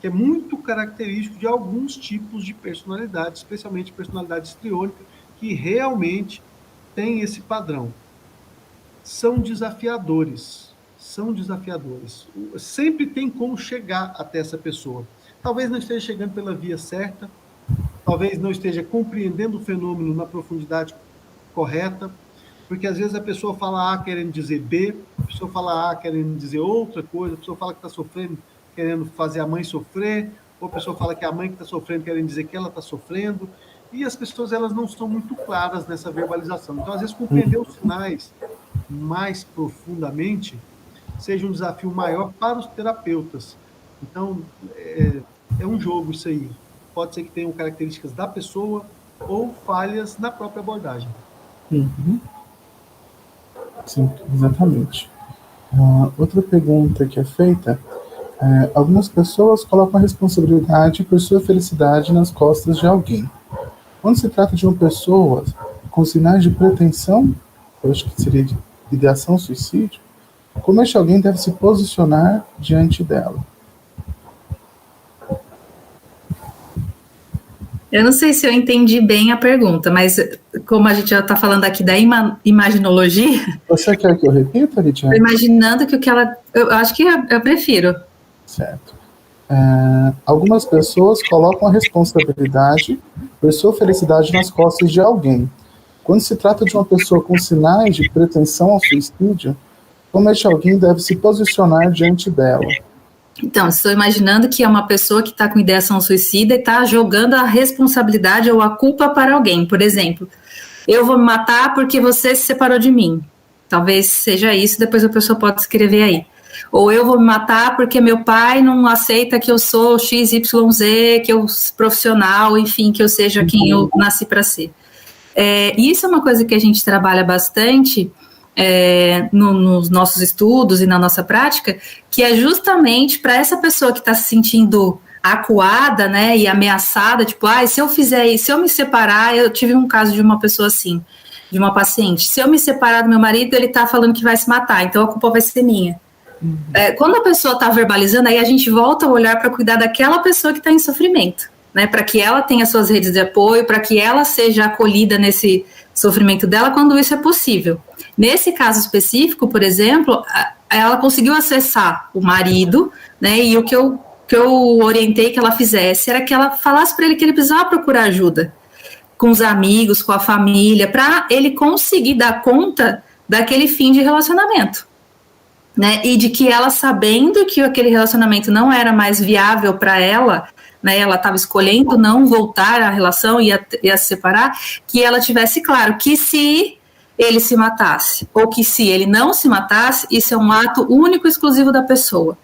que é muito característico de alguns tipos de personalidade, especialmente personalidade histriônica, que realmente tem esse padrão. São desafiadores. Sempre tem como chegar até essa pessoa. Talvez não esteja chegando pela via certa, talvez não esteja compreendendo o fenômeno na profundidade correta, porque às vezes a pessoa fala A querendo dizer B, a pessoa fala A querendo dizer outra coisa, a pessoa fala que está sofrendo, querendo fazer a mãe sofrer, ou a pessoa fala que a mãe que está sofrendo querendo dizer que ela está sofrendo, e as pessoas elas não são muito claras nessa verbalização. Então, às vezes, compreender os sinais mais profundamente seja um desafio maior para os terapeutas. Então, é um jogo isso aí. Pode ser que tenham características da pessoa ou falhas na própria abordagem. Uhum. Sim, exatamente. Outra pergunta que é feita algumas pessoas colocam a responsabilidade por sua felicidade nas costas de alguém. Quando se trata de uma pessoa com sinais de pretensão, eu acho que seria de ideação suicídio, como este alguém deve se posicionar diante dela? Eu não sei se eu entendi bem a pergunta, mas como a gente já está falando aqui da imaginologia... Você quer que eu repita, Lidiane? Estou imaginando que o que ela... Eu acho que eu prefiro. Certo. Algumas pessoas colocam a responsabilidade por sua felicidade nas costas de alguém. Quando se trata de uma pessoa com sinais de pretensão ao suicídio, como este alguém deve se posicionar diante dela? Então, estou imaginando que é uma pessoa que está com ideação suicida e está jogando a responsabilidade ou a culpa para alguém. Por exemplo, eu vou me matar porque você se separou de mim. Talvez seja isso, depois a pessoa pode escrever aí. Ou eu vou me matar porque meu pai não aceita que eu sou XYZ, que eu sou profissional, enfim, que eu seja quem eu nasci para ser. Isso é uma coisa que a gente trabalha bastante nos nossos estudos e na nossa prática, que é justamente para essa pessoa que está se sentindo acuada, né, e ameaçada, tipo, se eu fizer isso, se eu me separar, eu tive um caso de uma pessoa assim, de uma paciente, se eu me separar do meu marido, ele está falando que vai se matar, então a culpa vai ser minha. Quando a pessoa está verbalizando, aí a gente volta a olhar para cuidar daquela pessoa que está em sofrimento, né, para que ela tenha suas redes de apoio, para que ela seja acolhida nesse sofrimento dela quando isso é possível. Nesse caso específico, por exemplo, ela conseguiu acessar o marido, né, e o que eu orientei que ela fizesse era que ela falasse para ele que ele precisava procurar ajuda com os amigos, com a família, para ele conseguir dar conta daquele fim de relacionamento. Né, e de que ela, sabendo que aquele relacionamento não era mais viável para ela, né, ela estava escolhendo não voltar à relação e a se separar, que ela tivesse claro que se ele se matasse, ou que se ele não se matasse, isso é um ato único e exclusivo da pessoa.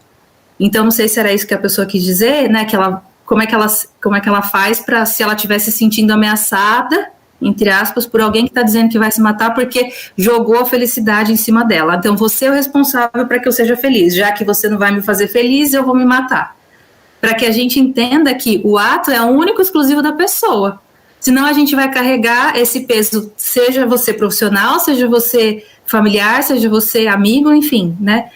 Então, não sei se era isso que a pessoa quis dizer, né, que ela, como é que ela faz para, se ela estivesse se sentindo ameaçada, entre aspas, por alguém que está dizendo que vai se matar porque jogou a felicidade em cima dela. Então, você é o responsável para que eu seja feliz. Já que você não vai me fazer feliz, eu vou me matar. Para que a gente entenda que o ato é único e exclusivo da pessoa. Senão a gente vai carregar esse peso, seja você profissional, seja você familiar, seja você amigo, enfim, né?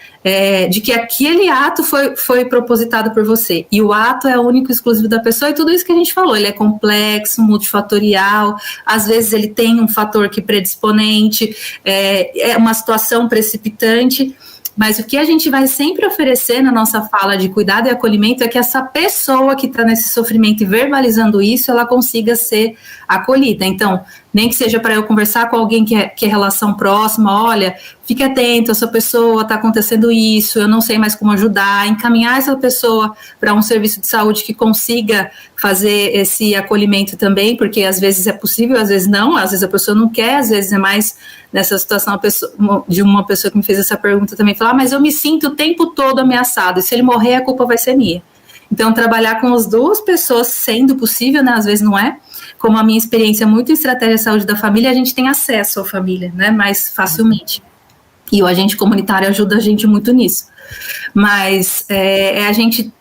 De que aquele ato foi propositado por você. E o ato é único e exclusivo da pessoa, e tudo isso que a gente falou, ele é complexo, multifatorial, às vezes ele tem um fator que predisponente, é uma situação precipitante. Mas o que a gente vai sempre oferecer na nossa fala de cuidado e acolhimento é que essa pessoa que está nesse sofrimento e verbalizando isso, ela consiga ser acolhida. Então, nem que seja para eu conversar com alguém que é relação próxima, olha, fique atento, essa pessoa está acontecendo isso, eu não sei mais como ajudar, encaminhar essa pessoa para um serviço de saúde que consiga fazer esse acolhimento também, porque às vezes é possível, às vezes não, às vezes a pessoa não quer, às vezes é mais nessa situação de uma pessoa que me fez essa pergunta também, falar, mas eu me sinto o tempo todo ameaçado, e se ele morrer a culpa vai ser minha. Então, trabalhar com as duas pessoas, sendo possível, né, às vezes não é, como a minha experiência muito em estratégia de saúde da família, a gente tem acesso à família, né, mais facilmente. E o agente comunitário ajuda a gente muito nisso. Mas a gente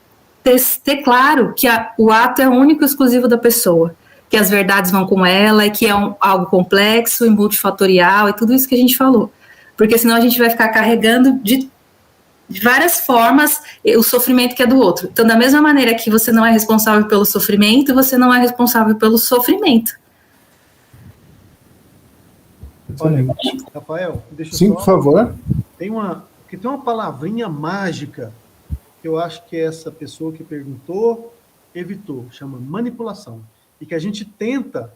ter claro que o ato é único e exclusivo da pessoa, que as verdades vão com ela, e que é algo complexo e multifatorial, e tudo isso que a gente falou. Porque senão a gente vai ficar carregando de várias formas o sofrimento que é do outro. Então, da mesma maneira que você não é responsável pelo sofrimento, você não é responsável pelo sofrimento. Olha, Rafael, deixa eu Sim, por favor. Tem uma palavrinha mágica que eu acho que essa pessoa que perguntou evitou, chama manipulação. E que a gente tenta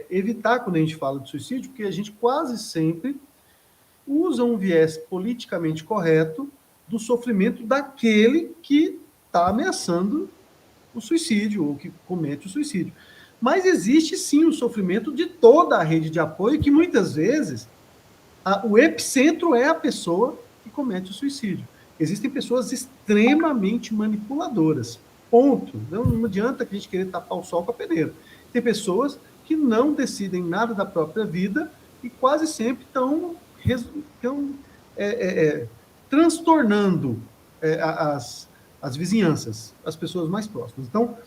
evitar quando a gente fala de suicídio, porque a gente quase sempre usa um viés politicamente correto do sofrimento daquele que está ameaçando o suicídio ou que comete o suicídio. Mas existe sim o sofrimento de toda a rede de apoio, que muitas vezes o epicentro é a pessoa que comete o suicídio. Existem pessoas extremamente manipuladoras. Ponto. Não adianta a gente querer tapar o sol com a peneira. Tem pessoas que não decidem nada da própria vida e quase sempre estão transtornando as vizinhanças, as pessoas mais próximas. Então,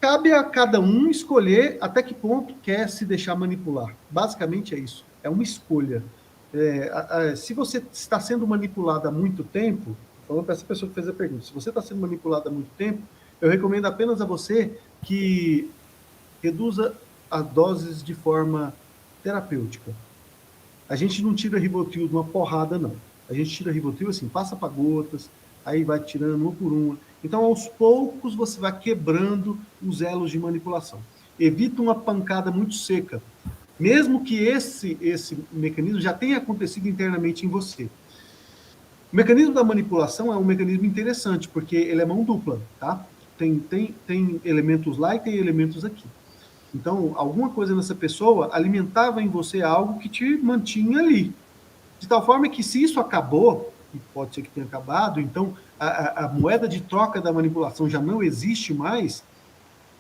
cabe a cada um escolher até que ponto quer se deixar manipular. Basicamente é isso. É uma escolha. Se você está sendo manipulado há muito tempo, falando para essa pessoa que fez a pergunta, se você está sendo manipulado há muito tempo, eu recomendo apenas a você que reduza as doses de forma terapêutica. A gente não tira Rivotril de uma porrada, não. A gente tira Rivotril assim, passa para gotas, aí vai tirando uma por uma. Então, aos poucos, você vai quebrando os elos de manipulação. Evita uma pancada muito seca, mesmo que esse mecanismo já tenha acontecido internamente em você. O mecanismo da manipulação é um mecanismo interessante, porque ele é mão dupla, tá? Tem elementos lá e tem elementos aqui. Então, alguma coisa nessa pessoa alimentava em você algo que te mantinha ali. De tal forma que, se isso acabou, e pode ser que tenha acabado, então a moeda de troca da manipulação já não existe mais,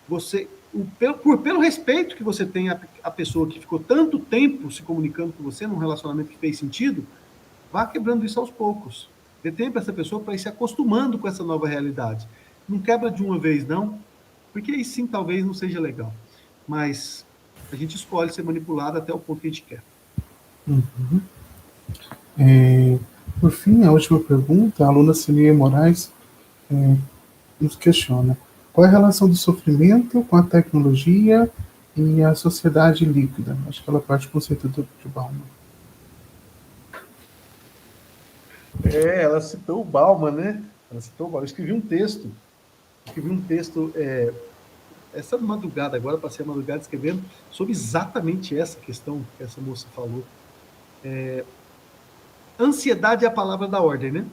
você, pelo respeito que você tem à pessoa que ficou tanto tempo se comunicando com você num relacionamento que fez sentido, vá quebrando isso aos poucos. Dê tempo a essa pessoa para ir se acostumando com essa nova realidade. Não quebra de uma vez, não, porque aí sim talvez não seja legal. Mas a gente escolhe ser manipulado até o ponto que a gente quer. Uhum. Por fim, a última pergunta, a aluna Cilia Moraes nos questiona: qual é a relação do sofrimento com a tecnologia e a sociedade líquida? Acho que ela parte do conceito de Bauman. Ela citou o Bauman, né? Eu escrevi um texto essa madrugada, agora passei a madrugada escrevendo sobre exatamente essa questão que essa moça falou. Ansiedade é a palavra da ordem, né?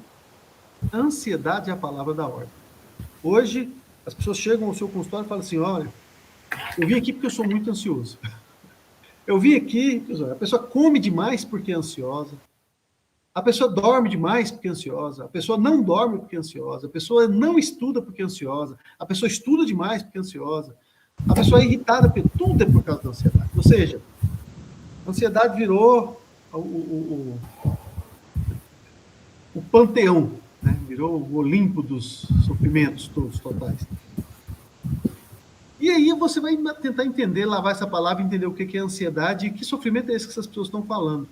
Ansiedade é a palavra da ordem. Hoje, as pessoas chegam ao seu consultório e falam assim: olha, eu vim aqui porque eu sou muito ansioso. Eu vim aqui, a pessoa come demais porque é ansiosa. A pessoa dorme demais porque é ansiosa. A pessoa não dorme porque é ansiosa. A pessoa não estuda porque é ansiosa. A pessoa estuda demais porque é ansiosa. A pessoa é irritada porque tudo é por causa da ansiedade. Ou seja, a ansiedade virou o panteão, né? Virou o Olimpo dos sofrimentos todos, totais. E aí você vai tentar entender, lavar essa palavra, entender o que é ansiedade e que sofrimento é esse que essas pessoas estão falando.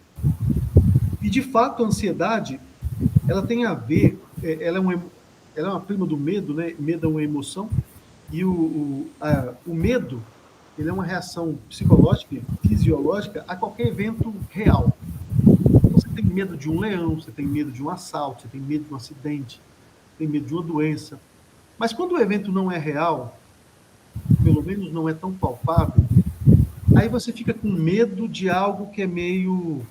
E, de fato, a ansiedade, ela tem a ver, ela é uma prima do medo, né? Medo é uma emoção, e o medo, ele é uma reação psicológica e fisiológica a qualquer evento real. Então, você tem medo de um leão, você tem medo de um assalto, você tem medo de um acidente, tem medo de uma doença. Mas quando o evento não é real, pelo menos não é tão palpável, aí você fica com medo de algo que é meio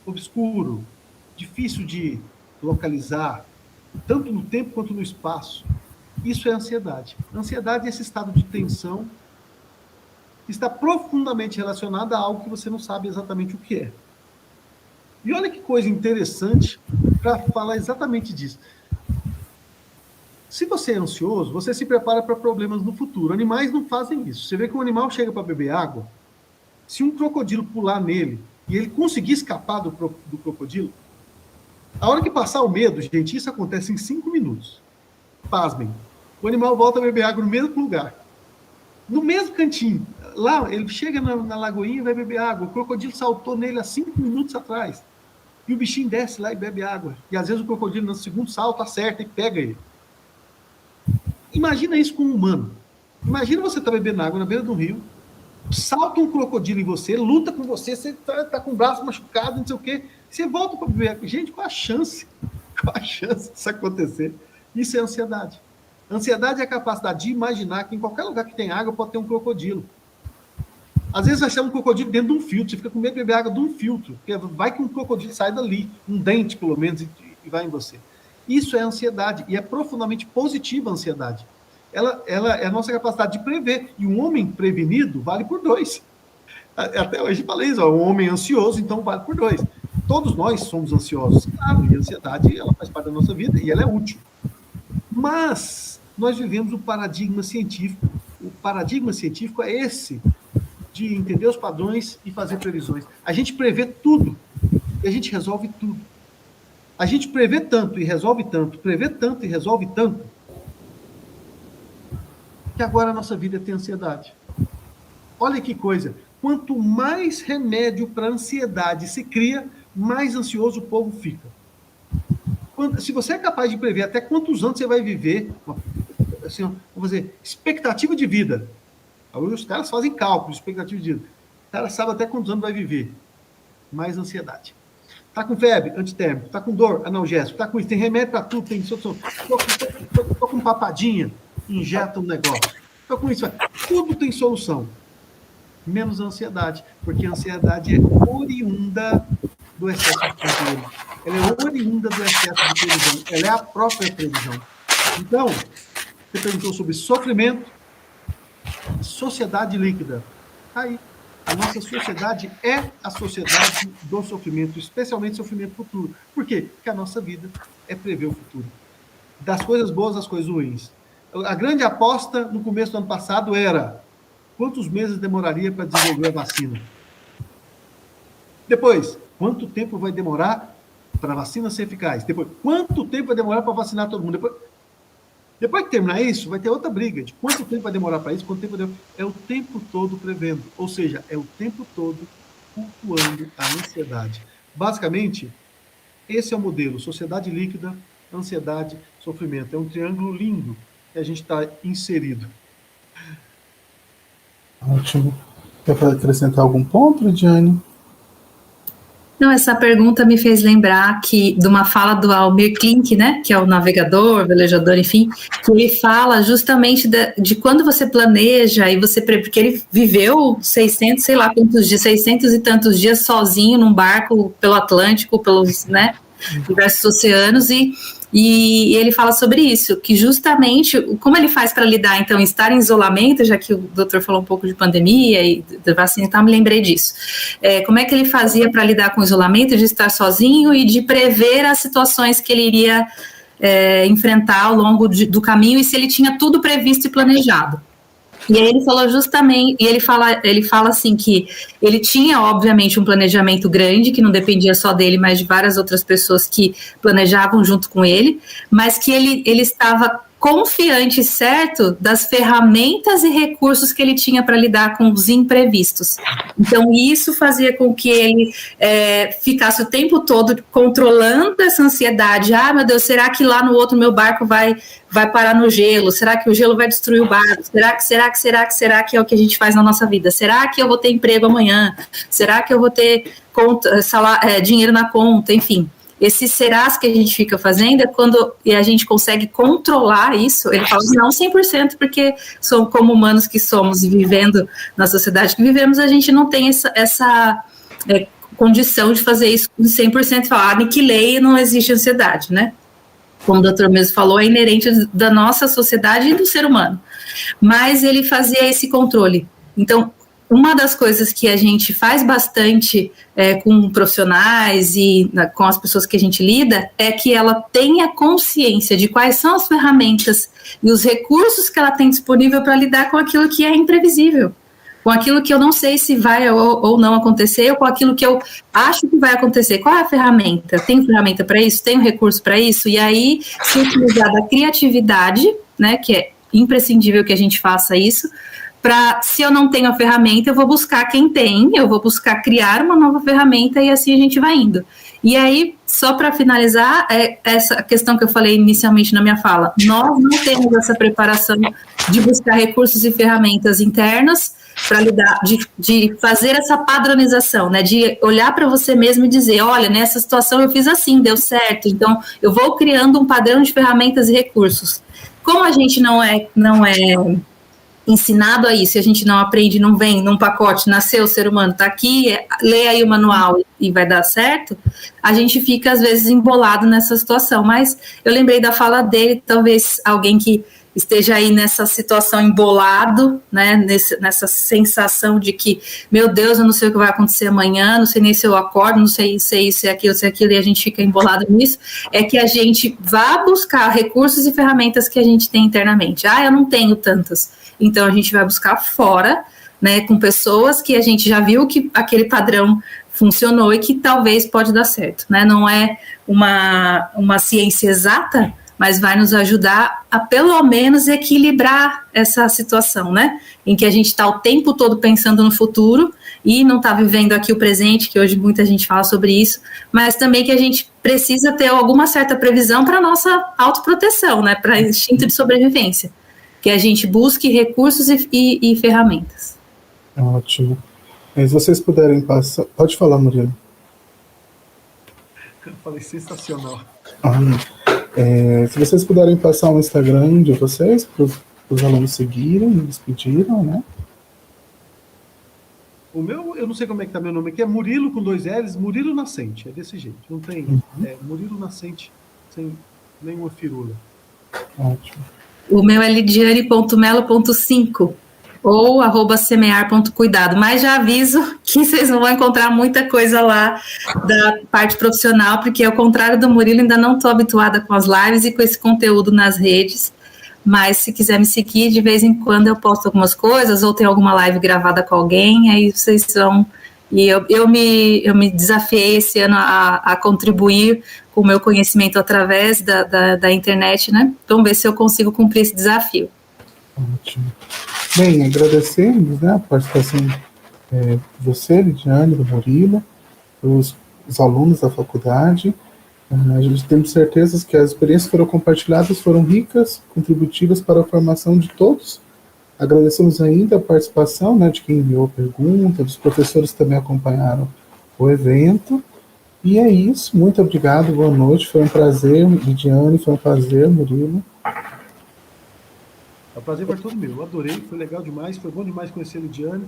obscuro, difícil de localizar, tanto no tempo quanto no espaço. Isso é ansiedade. A ansiedade é esse estado de tensão que está profundamente relacionado a algo que você não sabe exatamente o que é. E olha que coisa interessante para falar exatamente disso. Se você é ansioso, você se prepara para problemas no futuro. Animais não fazem isso. Você vê que um animal chega para beber água, se um crocodilo pular nele e ele conseguir escapar do crocodilo, a hora que passar o medo, gente, isso acontece em 5 minutos. Pasmem. O animal volta a beber água no mesmo lugar. No mesmo cantinho. Lá, ele chega na lagoinha e vai beber água. O crocodilo saltou nele há 5 minutos atrás. E o bichinho desce lá e bebe água. E às vezes o crocodilo, no segundo salto, acerta e pega ele. Imagina isso com um humano. Imagina você estar bebendo água na beira de um rio, salta um crocodilo em você, luta com você, você está com o braço machucado, não sei o quê, você volta para beber. Gente, qual a chance? Qual a chance disso acontecer? Isso é ansiedade. Ansiedade é a capacidade de imaginar que em qualquer lugar que tem água pode ter um crocodilo. Às vezes vai ser um crocodilo dentro de um filtro, você fica com medo de beber água de um filtro, porque vai que um crocodilo sai dali, um dente pelo menos, e vai em você. Isso é ansiedade, e é profundamente positiva a ansiedade. Ela é a nossa capacidade de prever, e um homem prevenido vale por 2. Até hoje falei isso, um homem ansioso, então vale por 2. Todos nós somos ansiosos, claro, e a ansiedade ela faz parte da nossa vida, e ela é útil. Mas nós vivemos o paradigma científico. O paradigma científico é esse, de entender os padrões e fazer previsões. A gente prevê tudo, e a gente resolve tudo. A gente prevê tanto e resolve tanto, prevê tanto e resolve tanto, que agora a nossa vida tem ansiedade. Olha que coisa, quanto mais remédio para ansiedade se cria, mais ansioso o povo fica. Se você é capaz de prever até quantos anos você vai viver, assim, vamos dizer, expectativa de vida. Os caras fazem cálculo de expectativa de vida. O cara sabe até quantos anos vai viver. Mais ansiedade. Tá com febre, antitérmico. Tá com dor, analgésico. Tá com isso, tem remédio para tudo, tem solução. Tô com papadinha, injeta um negócio. Tô com isso, tudo tem solução. Menos a ansiedade, porque a ansiedade é oriunda do excesso de controle. Ela é oriunda do excesso de previsão. Ela é a própria previsão. Então, você perguntou sobre sofrimento, sociedade líquida. Aí, a nossa sociedade é a sociedade do sofrimento, especialmente sofrimento futuro. Por quê? Porque a nossa vida é prever o futuro. Das coisas boas às coisas ruins. A grande aposta no começo do ano passado era quantos meses demoraria para desenvolver a vacina? Depois, quanto tempo vai demorar para a vacina ser eficaz? Depois, quanto tempo vai demorar para vacinar todo mundo? Depois que terminar isso, vai ter outra briga de quanto tempo vai demorar para isso, quanto tempo vai demorar. É o tempo todo prevendo, ou seja, é o tempo todo cultuando a ansiedade. Basicamente, esse é o modelo, sociedade líquida, ansiedade, sofrimento. É um triângulo lindo que a gente está inserido. Ótimo. Quer acrescentar algum ponto, Lidiane? Não, essa pergunta me fez lembrar de uma fala do Almir Klink, né, que é o navegador, velejador, enfim, que ele fala justamente de quando você planeja e você, porque ele viveu 600, sei lá quantos dias, 600 e tantos dias sozinho num barco pelo Atlântico, pelos, né, diversos oceanos, e ele fala sobre isso, que justamente, como ele faz para lidar, então, estar em isolamento, já que o doutor falou um pouco de pandemia e da vacina e tal, me lembrei disso. Como é que ele fazia para lidar com o isolamento, de estar sozinho e de prever as situações que ele iria enfrentar ao longo do caminho e se ele tinha tudo previsto e planejado. E aí ele falou justamente, e ele fala assim que ele tinha, obviamente, um planejamento grande, que não dependia só dele, mas de várias outras pessoas que planejavam junto com ele, mas que ele estava confiante e certo das ferramentas e recursos que ele tinha para lidar com os imprevistos. Então, isso fazia com que ele ficasse o tempo todo controlando essa ansiedade. Ah, meu Deus, será que lá no outro meu barco vai parar no gelo? Será que o gelo vai destruir o barco? Será que é o que a gente faz na nossa vida? Será que eu vou ter emprego amanhã? Será que eu vou ter dinheiro na conta? Enfim. Esses serás que a gente fica fazendo é quando a gente consegue controlar isso. Ele fala, não 100%, porque como humanos que somos e vivendo na sociedade que vivemos, a gente não tem essa condição de fazer isso com 100%, falar, aniquilei e não existe ansiedade, né? Como o doutor mesmo falou, é inerente da nossa sociedade e do ser humano. Mas ele fazia esse controle. Então, uma das coisas que a gente faz bastante com profissionais e com as pessoas que a gente lida é que ela tenha consciência de quais são as ferramentas e os recursos que ela tem disponível para lidar com aquilo que é imprevisível, com aquilo que eu não sei se vai ou não acontecer, ou com aquilo que eu acho que vai acontecer. Qual é a ferramenta? Tem ferramenta para isso? Tem recurso para isso? E aí, se utilizar da criatividade, né, que é imprescindível que a gente faça isso, se eu não tenho a ferramenta, eu vou buscar quem tem, eu vou buscar criar uma nova ferramenta e assim a gente vai indo. E aí, só para finalizar, essa questão que eu falei inicialmente na minha fala, nós não temos essa preparação de buscar recursos e ferramentas internas para lidar, de fazer essa padronização, né, de olhar para você mesmo e dizer, olha, nessa situação eu fiz assim, deu certo, então eu vou criando um padrão de ferramentas e recursos. Como a gente não é ensinado a isso, e a gente não aprende, não vem num pacote, nasceu o ser humano, tá aqui, lê aí o manual e vai dar certo, a gente fica às vezes embolado nessa situação. Mas eu lembrei da fala dele, talvez alguém que esteja aí nessa situação embolado, né, nessa sensação de que, meu Deus, eu não sei o que vai acontecer amanhã, não sei nem se eu acordo, não sei isso, sei aquilo, e a gente fica embolado nisso, é que a gente vá buscar recursos e ferramentas que a gente tem internamente. Eu não tenho tantas. Então a gente vai buscar fora, né, com pessoas que a gente já viu que aquele padrão funcionou e que talvez pode dar certo, né? Não é uma ciência exata, mas vai nos ajudar a pelo menos equilibrar essa situação, né? Em que a gente está o tempo todo pensando no futuro e não está vivendo aqui o presente, que hoje muita gente fala sobre isso, mas também que a gente precisa ter alguma certa previsão para a nossa autoproteção, né? Para instinto de sobrevivência. Que a gente busque recursos e ferramentas. Ótimo. Se vocês puderem passar... Pode falar, Murilo. Eu falei sensacional. Se vocês puderem passar o Instagram de vocês, para os alunos seguirem, eles pediram, né? O meu, eu não sei como é que tá meu nome aqui, é Murilo com 2 L's, Murilo Nascente, é desse jeito. Não tem, Murilo Nascente, sem nenhuma firula. Ótimo. O meu é lidiane.melo.5 ou @semear.cuidado, mas já aviso que vocês não vão encontrar muita coisa lá da parte profissional, porque ao contrário do Murilo, ainda não estou habituada com as lives e com esse conteúdo nas redes, mas se quiser me seguir, de vez em quando eu posto algumas coisas, ou tem alguma live gravada com alguém, aí vocês vão... E eu me desafiei esse ano a contribuir com o meu conhecimento através da internet, né? Vamos ver se eu consigo cumprir esse desafio. Ótimo. Bem, agradecemos, né, a participação de você, Lidiane, do Murilo, os alunos da faculdade. A gente tem certeza que as experiências que foram compartilhadas foram ricas, contributivas para a formação de todos. Agradecemos ainda a participação, né, de quem enviou perguntas, dos professores que também acompanharam o evento. E é isso, muito obrigado, boa noite, foi um prazer, Lidiane, foi um prazer, Murilo. O prazer foi todo meu, eu adorei, foi legal demais, foi bom demais conhecer a Lidiane,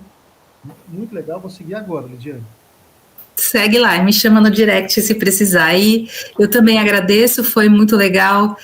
muito legal, vou seguir agora, Lidiane. Segue lá, me chama no direct se precisar. E eu também agradeço, foi muito legal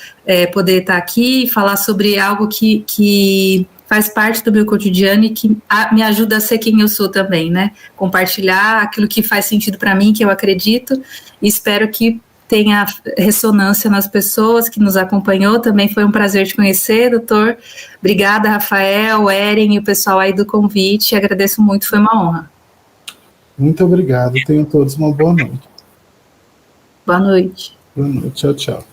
poder estar aqui e falar sobre algo que faz parte do meu cotidiano e que me ajuda a ser quem eu sou também, né? Compartilhar aquilo que faz sentido para mim, que eu acredito, e espero que tenha ressonância nas pessoas que nos acompanhou. Também foi um prazer te conhecer, doutor. Obrigada, Rafael, Eren e o pessoal aí do convite. Agradeço muito, foi uma honra. Muito obrigado. Tenham todos uma boa noite. Boa noite. Boa noite. Tchau, tchau.